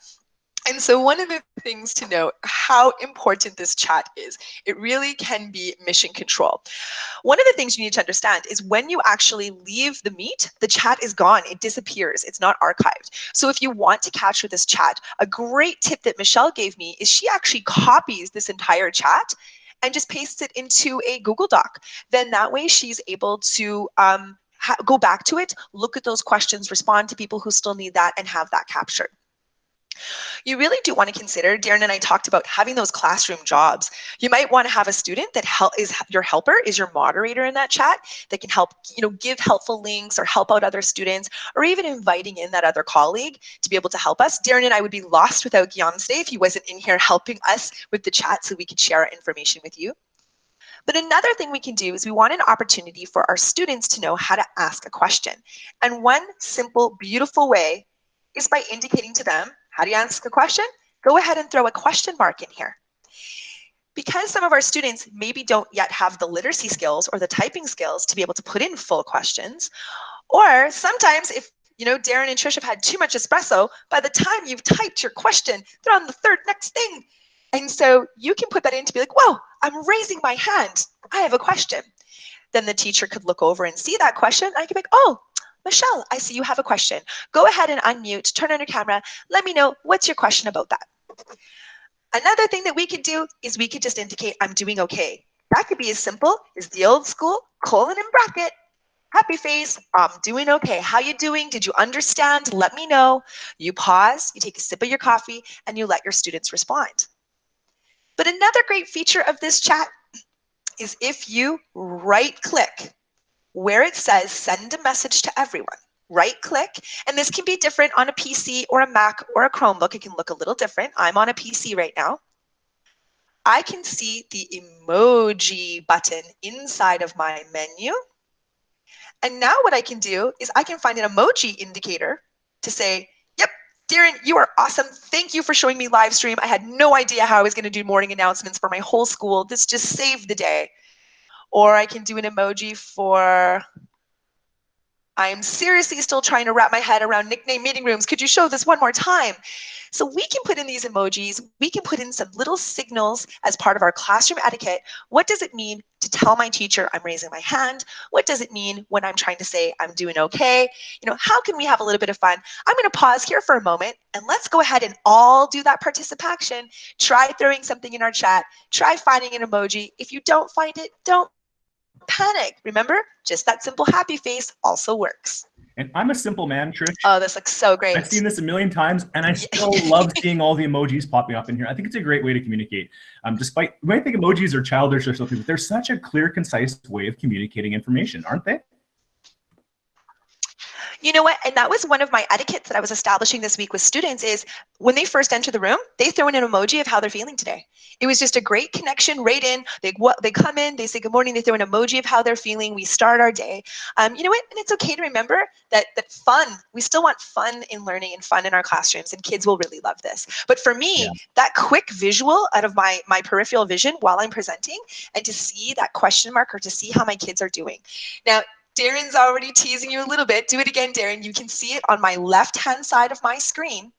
Speaker 6: And so one of the things to note how important this chat is, it really can be mission control. One of the things you need to understand is when you actually leave the meet, the chat is gone, it disappears, it's not archived. So if you want to capture this chat, a great tip that Michelle gave me is she actually copies this entire chat and just pastes it into a Google Doc. Then that way she's able to go back to it, look at those questions, respond to people who still need that, and have that captured. You really do want to consider, Darren and I talked about having those classroom jobs. You might want to have a student that is your helper, is your moderator in that chat, that can help, give helpful links or help out other students, or even inviting in that other colleague to be able to help us. Darren and I would be lost without Guillaume today if he wasn't in here helping us with the chat so we could share our information with you. But another thing we can do is we want an opportunity for our students to know how to ask a question. And one simple, beautiful way is by indicating to them, how do you ask a question? Go ahead and throw a question mark in here. Because some of our students maybe don't yet have the literacy skills or the typing skills to be able to put in full questions, or sometimes if Darren and Trish have had too much espresso, by the time you've typed your question, they're on the third next thing. And so you can put that in to be like, whoa, I'm raising my hand. I have a question. Then the teacher could look over and see that question. I could be like, oh, Michelle, I see you have a question. Go ahead and unmute, turn on your camera. Let me know, what's your question about that? Another thing that we could do is we could just indicate I'm doing okay. That could be as simple as the old school colon and bracket. Happy face, I'm doing okay. How you doing? Did you understand? Let me know. You pause, you take a sip of your coffee, and you let your students respond. But another great feature of this chat is if you right-click where it says send a message to everyone. Right-click, and this can be different on a PC or a Mac or a Chromebook. It can look a little different. I'm on a PC right now. I can see the emoji button inside of my menu. And now what I can do is I can find an emoji indicator to say, yep, Darren, you are awesome. Thank you for showing me live stream. I had no idea how I was going to do morning announcements for my whole school. This just saved the day. Or I can do an emoji for, I'm seriously still trying to wrap my head around nickname meeting rooms. Could you show this one more time? So we can put in these emojis. We can put in some little signals as part of our classroom etiquette. What does it mean to tell my teacher I'm raising my hand? What does it mean when I'm trying to say I'm doing okay? How can we have a little bit of fun? I'm going to pause here for a moment and let's go ahead and all do that participation. Try throwing something in our chat. Try finding an emoji. If you don't find it, don't panic. Remember, just that simple happy face also works.
Speaker 5: And I'm a simple man, Trish.
Speaker 6: Oh, this looks so great.
Speaker 5: I've seen this a million times, and I still love seeing all the emojis popping up in here. I think it's a great way to communicate. Despite, you might think emojis are childish or something, but they're such a clear, concise way of communicating information, aren't they?
Speaker 6: You know what? And that was one of my etiquettes that I was establishing this week with students is when they first enter the room, they throw in an emoji of how they're feeling today. It was just a great connection right in. They come in, they say good morning, they throw an emoji of how they're feeling. We start our day. You know what? And it's okay to remember that fun, we still want fun in learning and fun in our classrooms, and kids will really love this. But for me, that quick visual out of my peripheral vision while I'm presenting and to see that question mark or to see how my kids are doing. Now, Darren's already teasing you a little bit. Do it again, Darren. You can see it on my left-hand side of my screen.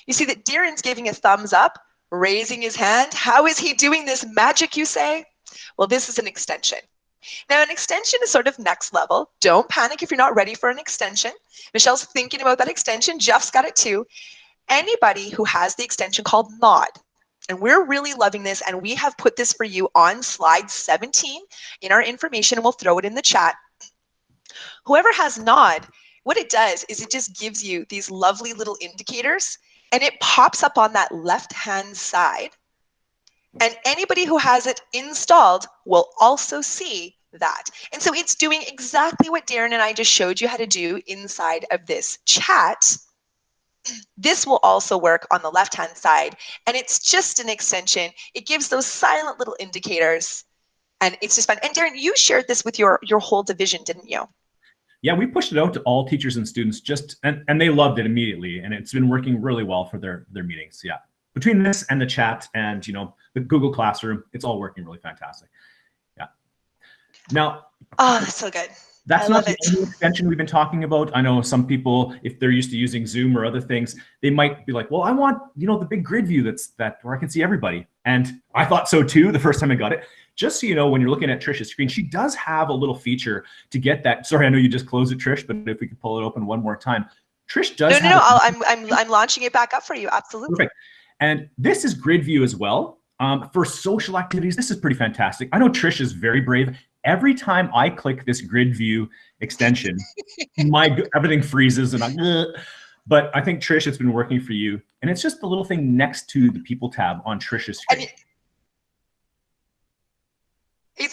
Speaker 6: You see that Darren's giving a thumbs up, raising his hand. How is he doing this magic, you say? Well, this is an extension. Now, an extension is sort of next level. Don't panic if you're not ready for an extension. Michelle's thinking about that extension. Jeff's got it too. Anybody who has the extension called nod, and we're really loving this, and we have put this for you on slide 17 in our information, and we'll throw it in the chat. Whoever has nod, what it does is it just gives you these lovely little indicators, and it pops up on that left-hand side. And anybody who has it installed will also see that. And so it's doing exactly what Darren and I just showed you how to do inside of this chat. This will also work on the left-hand side, and it's just an extension. It gives those silent little indicators, and it's just fun. And Darren, you shared this with your whole division, didn't you?
Speaker 5: Yeah, we pushed it out to all teachers and students and they loved it immediately, and it's been working really well for their meetings. Yeah, between this and the chat and the Google Classroom, it's all working really fantastic. Yeah. Now,
Speaker 6: oh, that's so good.
Speaker 5: That's not the only extension we've been talking about. I know some people, if they're used to using Zoom or other things, they might be like, well, I want the big grid view where I can see everybody. And I thought so too the first time I got it. Just so you know, when you're looking at Trish's screen, she does have a little feature to get that. Sorry, I know you just closed it, Trish, but if we could pull it open one more time. Trish does.
Speaker 6: No. I'm launching it back up for you. Absolutely.
Speaker 5: Perfect. And this is grid view as well. For social activities, this is pretty fantastic. I know Trish is very brave. Every time I click this grid view extension, everything freezes and but I think Trish, it's been working for you. And it's just the little thing next to the people tab on Trish's screen.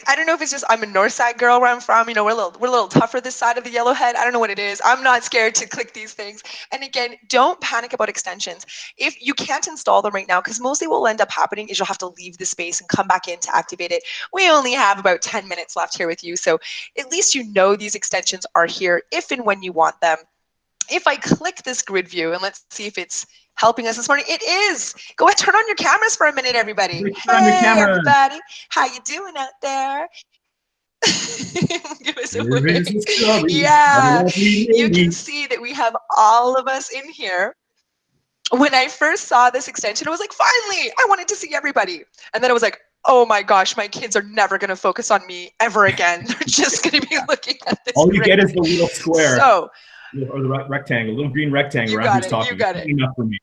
Speaker 6: I don't know if it's just I'm a north side girl where I'm from. You know, we're a little tougher this side of the yellowhead. I don't know what it is. I'm not scared to click these things. And again, don't panic about extensions. If you can't install them right now, because mostly what will end up happening is you'll have to leave the space and come back in to activate it. We only have about 10 minutes left here with you. So at least you know these extensions are here if and when you want them. If I click this grid view, and let's see if it's helping us this morning. It is. Go ahead, turn on your cameras for a minute, everybody. Hey, everybody. How you doing out there? Give us a wave. Yeah, you can see that we have all of us in here. When I first saw this extension, I was like, finally, I wanted to see everybody. And then I was like, oh my gosh, my kids are never going to focus on me ever again. They're just going to be looking at this.
Speaker 5: All you get is the little square.
Speaker 6: So,
Speaker 5: or the rectangle, little green rectangle
Speaker 6: you
Speaker 5: around
Speaker 6: got
Speaker 5: who's
Speaker 6: it,
Speaker 5: talking.
Speaker 6: you got it.
Speaker 5: Enough for me.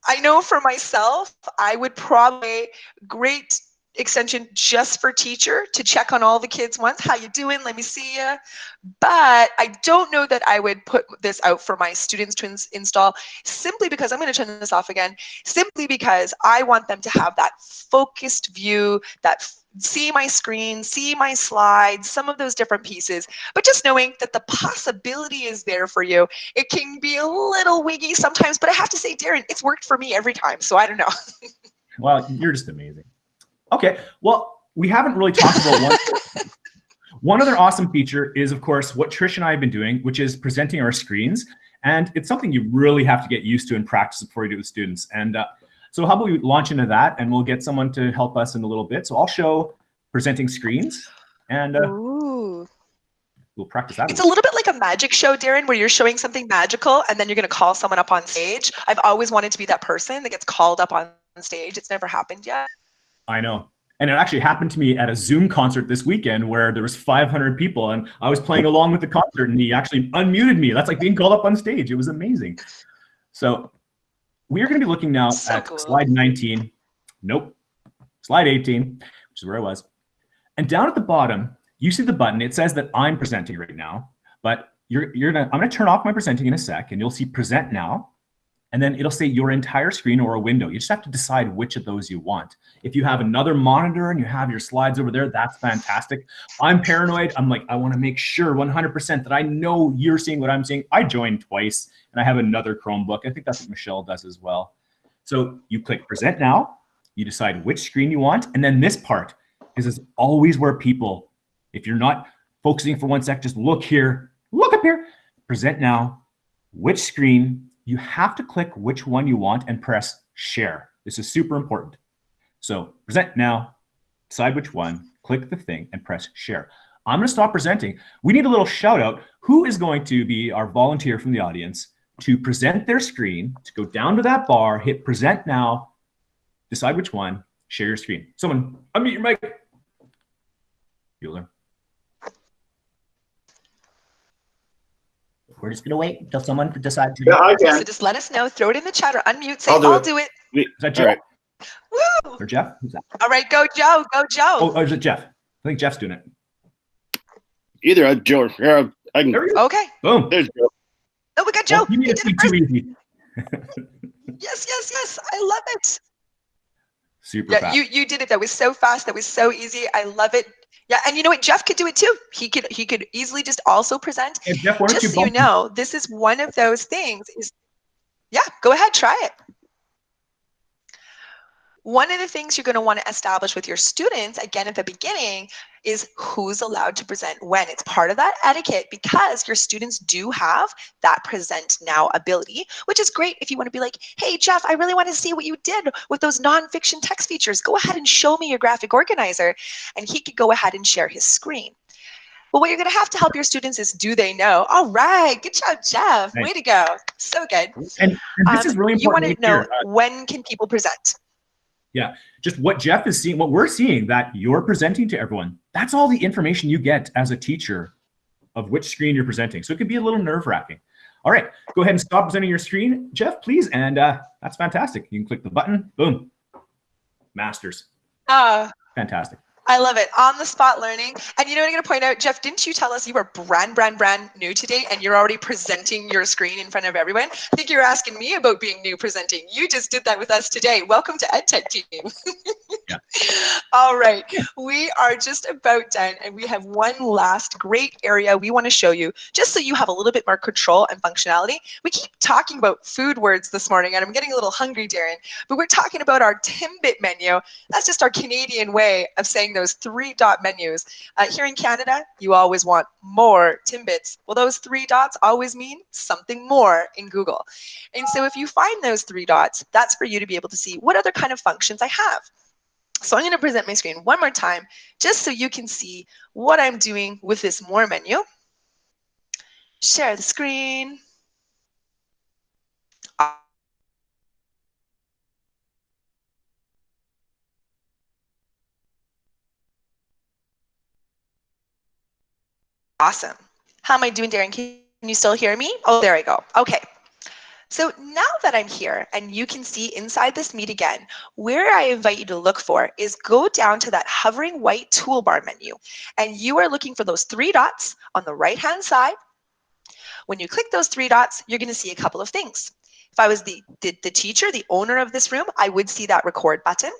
Speaker 6: I know for myself, I would probably great extension just for teacher to check on all the kids once. How you doing? Let me see you. But I don't know that I would put this out for my students to install, simply because I'm going to turn this off again, simply because I want them to have that focused view, that see my screen, see my slides, some of those different pieces, but just knowing that the possibility is there for you. It can be a little wiggy sometimes, but I have to say, Darren, it's worked for me every time. So I don't know.
Speaker 5: Well, you're just amazing. Okay, well, we haven't really talked about one other awesome feature is, of course, what Trish and I have been doing, which is presenting our screens. And it's something you really have to get used to and practice before you do with students. And so how about we launch into that, and we'll get someone to help us in a little bit. So I'll show presenting screens, and we'll practice that.
Speaker 6: It's a little bit like a magic show, Darren, where you're showing something magical, and then you're going to call someone up on stage. I've always wanted to be that person that gets called up on stage. It's never happened yet.
Speaker 5: I know. And it actually happened to me at a Zoom concert this weekend where there was 500 people, and I was playing along with the concert, and he actually unmuted me. That's like being called up on stage. It was amazing. So we are going to be looking now at slide 19. Nope. Slide 18, which is where I was. And down at the bottom, you see the button. It says that I'm presenting right now, but I'm going to turn off my presenting in a sec, and you'll see present now. And then it'll say your entire screen or a window. You just have to decide which of those you want. If you have another monitor and you have your slides over there, that's fantastic. I'm paranoid. I'm like, I want to make sure 100% that I know you're seeing what I'm seeing. I joined twice, and I have another Chromebook. I think that's what Michelle does as well. So you click present now. You decide which screen you want. And then this part is always where people, if you're not focusing for 1 sec, just look here, look up here, present now, which screen. You have to click which one you want and press share. This is super important. So present now, decide which one, click the thing and press share. I'm going to stop presenting. We need a little shout out. Who is going to be our volunteer from the audience to present their screen, to go down to that bar, hit present now, decide which one, share your screen. Someone unmute your mic. Bueller.
Speaker 7: We're just going to wait until someone decides to.
Speaker 8: Yeah, I can.
Speaker 6: So just let us know, throw it in the chat or unmute, say, I'll do it.
Speaker 5: Is that Joe?
Speaker 8: Right.
Speaker 6: Woo!
Speaker 5: Or Jeff? Who's that?
Speaker 6: All right, go Joe, go Joe.
Speaker 5: Oh, is it Jeff? I think Jeff's doing it.
Speaker 9: Either Joe. Yeah, I can.
Speaker 5: There we go.
Speaker 6: Okay.
Speaker 5: Boom.
Speaker 9: There's Joe.
Speaker 6: Oh, we got Joe.
Speaker 5: You need
Speaker 6: He
Speaker 5: it to
Speaker 6: did
Speaker 5: be
Speaker 6: it
Speaker 5: too
Speaker 6: first.
Speaker 5: easy.
Speaker 6: Yes. I love it.
Speaker 5: Super
Speaker 6: Yeah,
Speaker 5: fast.
Speaker 6: you did it. That was so fast. That was so easy. I love it. Yeah, and you know what? Jeff could do it too. He could easily just also present.
Speaker 5: Hey, Jeff, why don't
Speaker 6: Just so you
Speaker 5: bump-
Speaker 6: know, this is one of those things. Yeah, go ahead, try it. One of the things you're going to want to establish with your students, again at the beginning, is who's allowed to present when. It's part of that etiquette because your students do have that present now ability, which is great if you want to be like, hey, Jeff, I really want to see what you did with those nonfiction text features. Go ahead and show me your graphic organizer. And he could go ahead and share his screen. But what you're going to have to help your students is, do they know? All right, good job, Jeff.
Speaker 5: Thanks.
Speaker 6: Way to go. So good.
Speaker 5: And this is really important.
Speaker 6: You want to know
Speaker 5: here.
Speaker 6: when can people present?
Speaker 5: Yeah, just what Jeff is seeing, what we're seeing, that you're presenting to everyone. That's all the information you get as a teacher of which screen you're presenting. So it can be a little nerve-wracking. All right, go ahead and stop presenting your screen, Jeff, please. And that's fantastic. You can click the button, boom, masters. Fantastic.
Speaker 6: I love it. On the spot learning. And you know what I'm going to point out, Jeff, didn't you tell us you were brand new today and you're already presenting your screen in front of everyone? I think you're asking me about being new presenting. You just did that with us today. Welcome to EdTechTeam.
Speaker 5: Yeah.
Speaker 6: All right, we are just about done, and we have one last great area we want to show you, just so you have a little bit more control and functionality. We keep talking about food words this morning, and I'm getting a little hungry, Darren, but we're talking about our Timbit menu. That's just our Canadian way of saying those 3-dot menus. Here in Canada, you always want more Timbits. Well, those 3 dots always mean something more in Google. And so if you find those 3 dots, that's for you to be able to see what other kind of functions I have. So I'm going to present my screen one more time, just so you can see what I'm doing with this more menu. Share the screen. Awesome. How am I doing, Darren? Can you still hear me? Oh, there I go. Okay. So now that I'm here and you can see inside this meet again, where I invite you to look for is go down to that hovering white toolbar menu, and you are looking for those 3 dots on the right-hand side. When you click those 3 dots, you're going to see a couple of things. If I was the teacher, the owner of this room, I would see that record button.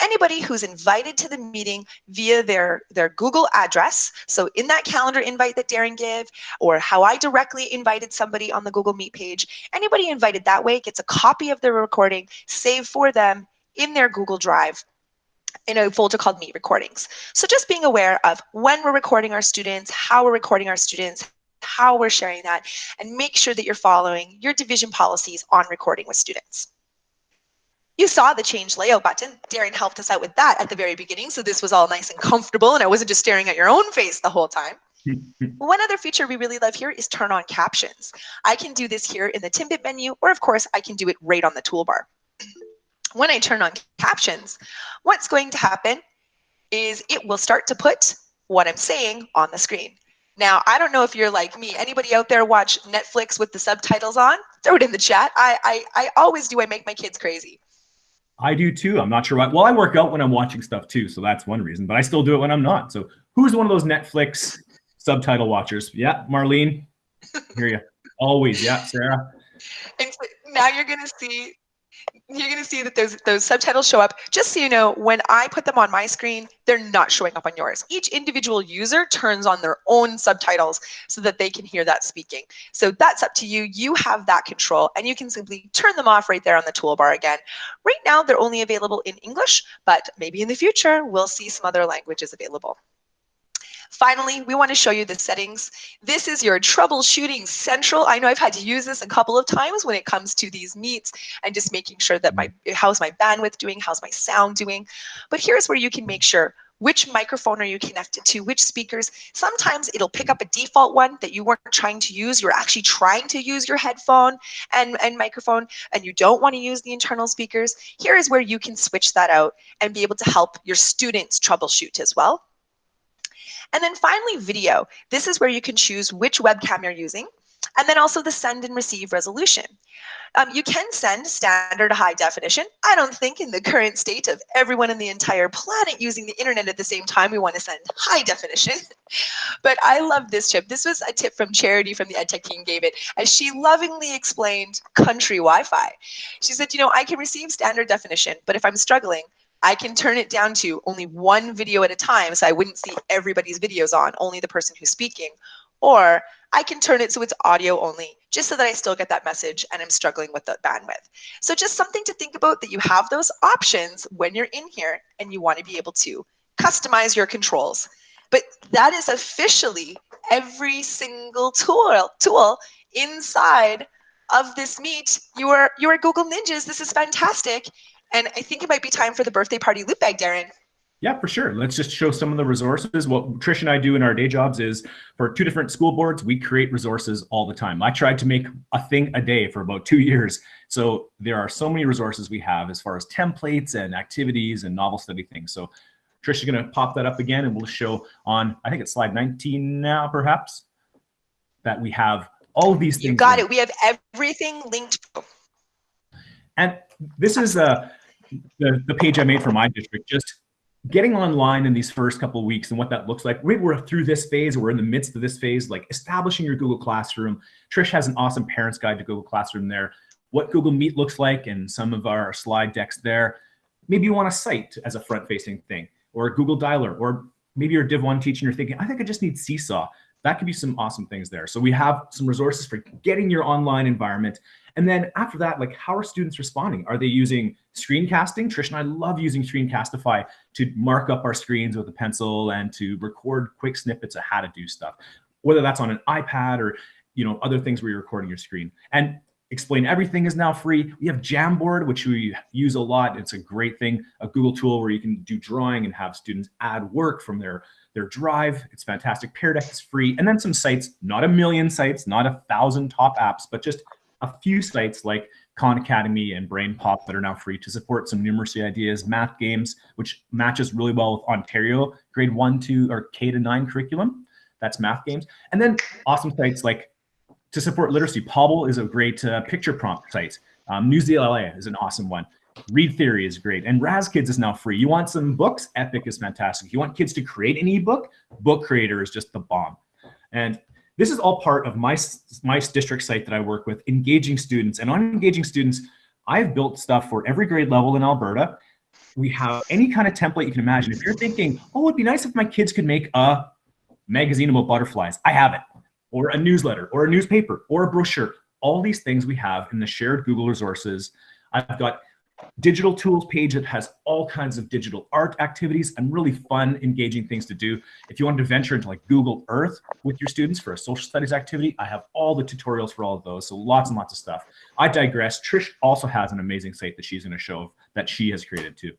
Speaker 6: Anybody who's invited to the meeting via their Google address, so in that calendar invite that Darren gave, or how I directly invited somebody on the Google Meet page, anybody invited that way gets a copy of their recording saved for them in their Google Drive in a folder called Meet Recordings. So just being aware of when we're recording our students, how we're recording our students, how we're sharing that, and make sure that you're following your division policies on recording with students. You saw the change layout button. Darren helped us out with that at the very beginning, so this was all nice and comfortable, and I wasn't just staring at your own face the whole time. One other feature we really love here is turn on captions. I can do this here in the Timbit menu, or of course, I can do it right on the toolbar. When I turn on captions, what's going to happen is it will start to put what I'm saying on the screen. Now, I don't know if you're like me. Anybody out there watch Netflix with the subtitles on? Throw it in the chat. I always do. I make my kids crazy.
Speaker 5: I do too. I'm not sure why. Well, I work out when I'm watching stuff too, so that's one reason. But I still do it when I'm not. So who's one of those Netflix subtitle watchers? Yeah, Marlene. Hear you. Always. Yeah, Sarah.
Speaker 6: And so now you're going to see that those subtitles show up. Just so you know, when I put them on my screen, they're not showing up on yours. Each individual user turns on their own subtitles so that they can hear that speaking. So that's up to you. You have that control, and you can simply turn them off right there on the toolbar again. Right now, they're only available in English, but maybe in the future, we'll see some other languages available. Finally, we want to show you the settings. This is your troubleshooting central. I know I've had to use this a couple of times when it comes to these meets and just making sure that how's my bandwidth doing, how's my sound doing. But here's where you can make sure which microphone are you connected to, which speakers. Sometimes it'll pick up a default one that you weren't trying to use. You're actually trying to use your headphone and microphone, and you don't want to use the internal speakers. Here is where you can switch that out and be able to help your students troubleshoot as well. And then finally, video. This is where you can choose which webcam you're using, and then also the send and receive resolution. You can send standard high definition. I don't think in the current state of everyone in the entire planet using the internet at the same time, we want to send high definition. But I love this tip. This was a tip from Charity from the EdTech team gave it, as she lovingly explained country Wi-Fi. She said, you know, I can receive standard definition, but if I'm struggling, I can turn it down to only one video at a time, so I wouldn't see everybody's videos on, only the person who's speaking. Or I can turn it so it's audio only, just so that I still get that message and I'm struggling with the bandwidth. So just something to think about, that you have those options when you're in here and you want to be able to customize your controls. But that is officially every single tool inside of this meet. You are Google Ninjas. This is fantastic. And I think it might be time for the birthday party loot bag, Darren.
Speaker 5: Yeah, for sure. Let's just show some of the resources. What Trish and I do in our day jobs is, for 2 different school boards, we create resources all the time. I tried to make a thing a day for about 2 years. So there are so many resources we have as far as templates and activities and novel study things. So Trish is going to pop that up again, and we'll show on, I think it's slide 19 now, perhaps, that we have all of these things.
Speaker 6: You got it. We have everything linked.
Speaker 5: And this is the page I made for my district, just getting online in these first couple of weeks and what that looks like. We're through this phase, we're in the midst of this phase, like establishing your Google Classroom. Trish has an awesome parent's guide to Google Classroom there, what Google Meet looks like, and some of our slide decks there. maybe you want a site as a front-facing thing, or a Google Dialer, or maybe you're a Div 1 teacher and you're thinking, I think I just need Seesaw. That could be some awesome things there. So we have some resources for getting your online environment. And then after that, like, how are students responding? Are they using screencasting? Trish and I love using Screencastify to mark up our screens with a pencil and to record quick snippets of how to do stuff, whether that's on an iPad or, you know, other things where you're recording your screen. And Explain Everything is now free. We have Jamboard, which we use a lot. It's a great thing, a Google tool where you can do drawing and have students add work from their drive. It's fantastic. Pear Deck is free. And then some sites, not a million sites, not 1,000 top apps, but just a few sites like Khan Academy and Brain Pop that are now free to support some numeracy ideas, math games, which matches really well with Ontario grade 1 to or K to 9 curriculum. That's math games. And then awesome sites like to support literacy. Pobble is a great picture prompt site. Newsela is an awesome one. Read Theory is great. And RazKids is now free. You want some books? Epic is fantastic. You want kids to create an ebook? Book Creator is just the bomb. And this is all part of my district site that I work with, Engaging Students. And on Engaging Students, I've built stuff for every grade level in Alberta. We have any kind of template you can imagine. If you're thinking, oh, it'd be nice if my kids could make a magazine about butterflies, I have it. Or a newsletter, or a newspaper, or a brochure. All these things we have in the shared Google resources. I've got digital tools page that has all kinds of digital art activities and really fun, engaging things to do. If you want to venture into like Google Earth with your students for a social studies activity, I have all the tutorials for all of those. So lots and lots of stuff. I digress. Trish also has an amazing site that she's going to show that she has created too.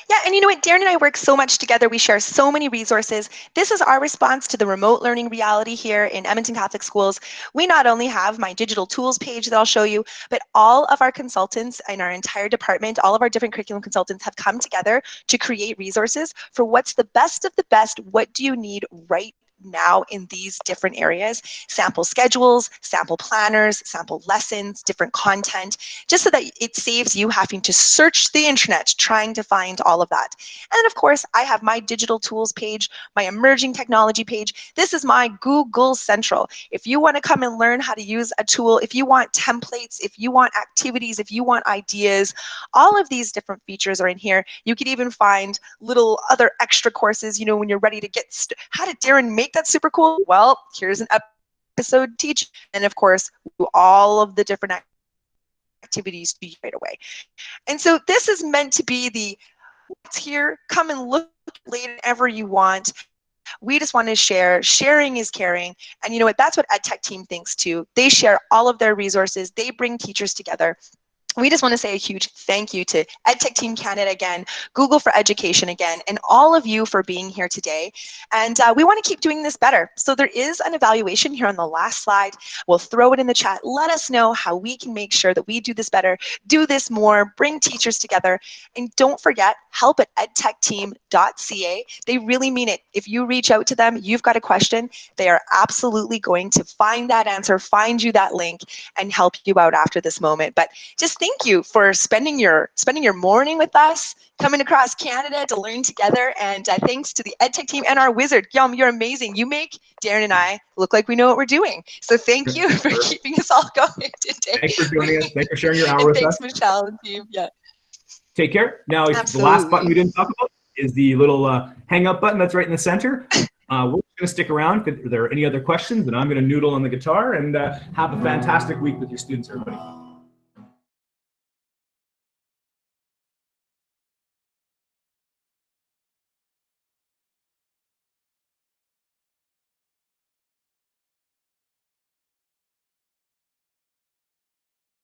Speaker 6: Yeah, and you know what, Darren and I work so much together. We share so many resources. This is our response to the remote learning reality here in Edmonton Catholic Schools. We not only have my digital tools page that I'll show you, but all of our consultants in our entire department, all of our different curriculum consultants have come together to create resources for what's the best of the best. What do you need right now in these different areas? Sample schedules, sample planners, sample lessons, different content, just so that it saves you having to search the internet trying to find all of that. And of course, I have my digital tools page, my emerging technology page. This is my Google Central. If you want to come and learn how to use a tool, if you want templates, if you want activities, if you want ideas, all of these different features are in here. You could even find little other extra courses, you know, when you're ready to get, how did Darren make that super cool? Well, here's an episode teach, and of course, all of the different activities right away. And so this is meant to be the what's here, come and look late whenever you want. We just want to share. Sharing is caring. And you know what? That's what EdTechTeam thinks too. They share all of their resources. They bring teachers together. We just want to say a huge thank you to EdTechTeam Canada again, Google for Education again, and all of you for being here today. And we want to keep doing this better. So there is an evaluation here on the last slide. We'll throw it in the chat. Let us know how we can make sure that we do this better, do this more, bring teachers together. And don't forget, help at edtechteam.ca. They really mean it. If you reach out to them, you've got a question, they are absolutely going to find that answer, find you that link, and help you out after this moment. But just thank you for spending your morning with us, coming across Canada to learn together. And thanks to the EdTech team and our wizard, Yum, you're amazing. You make Darren and I look like we know what we're doing. So thank you for keeping us all going today.
Speaker 5: Thanks for joining us. Thanks for sharing your hour with
Speaker 6: thanks,
Speaker 5: us.
Speaker 6: Michelle and team. Yeah.
Speaker 5: Take care. Now, the last button we didn't talk about is the little hang up button that's right in the center. We're going to stick around if there are any other questions, and I'm going to noodle on the guitar and have a fantastic week with your students, everybody.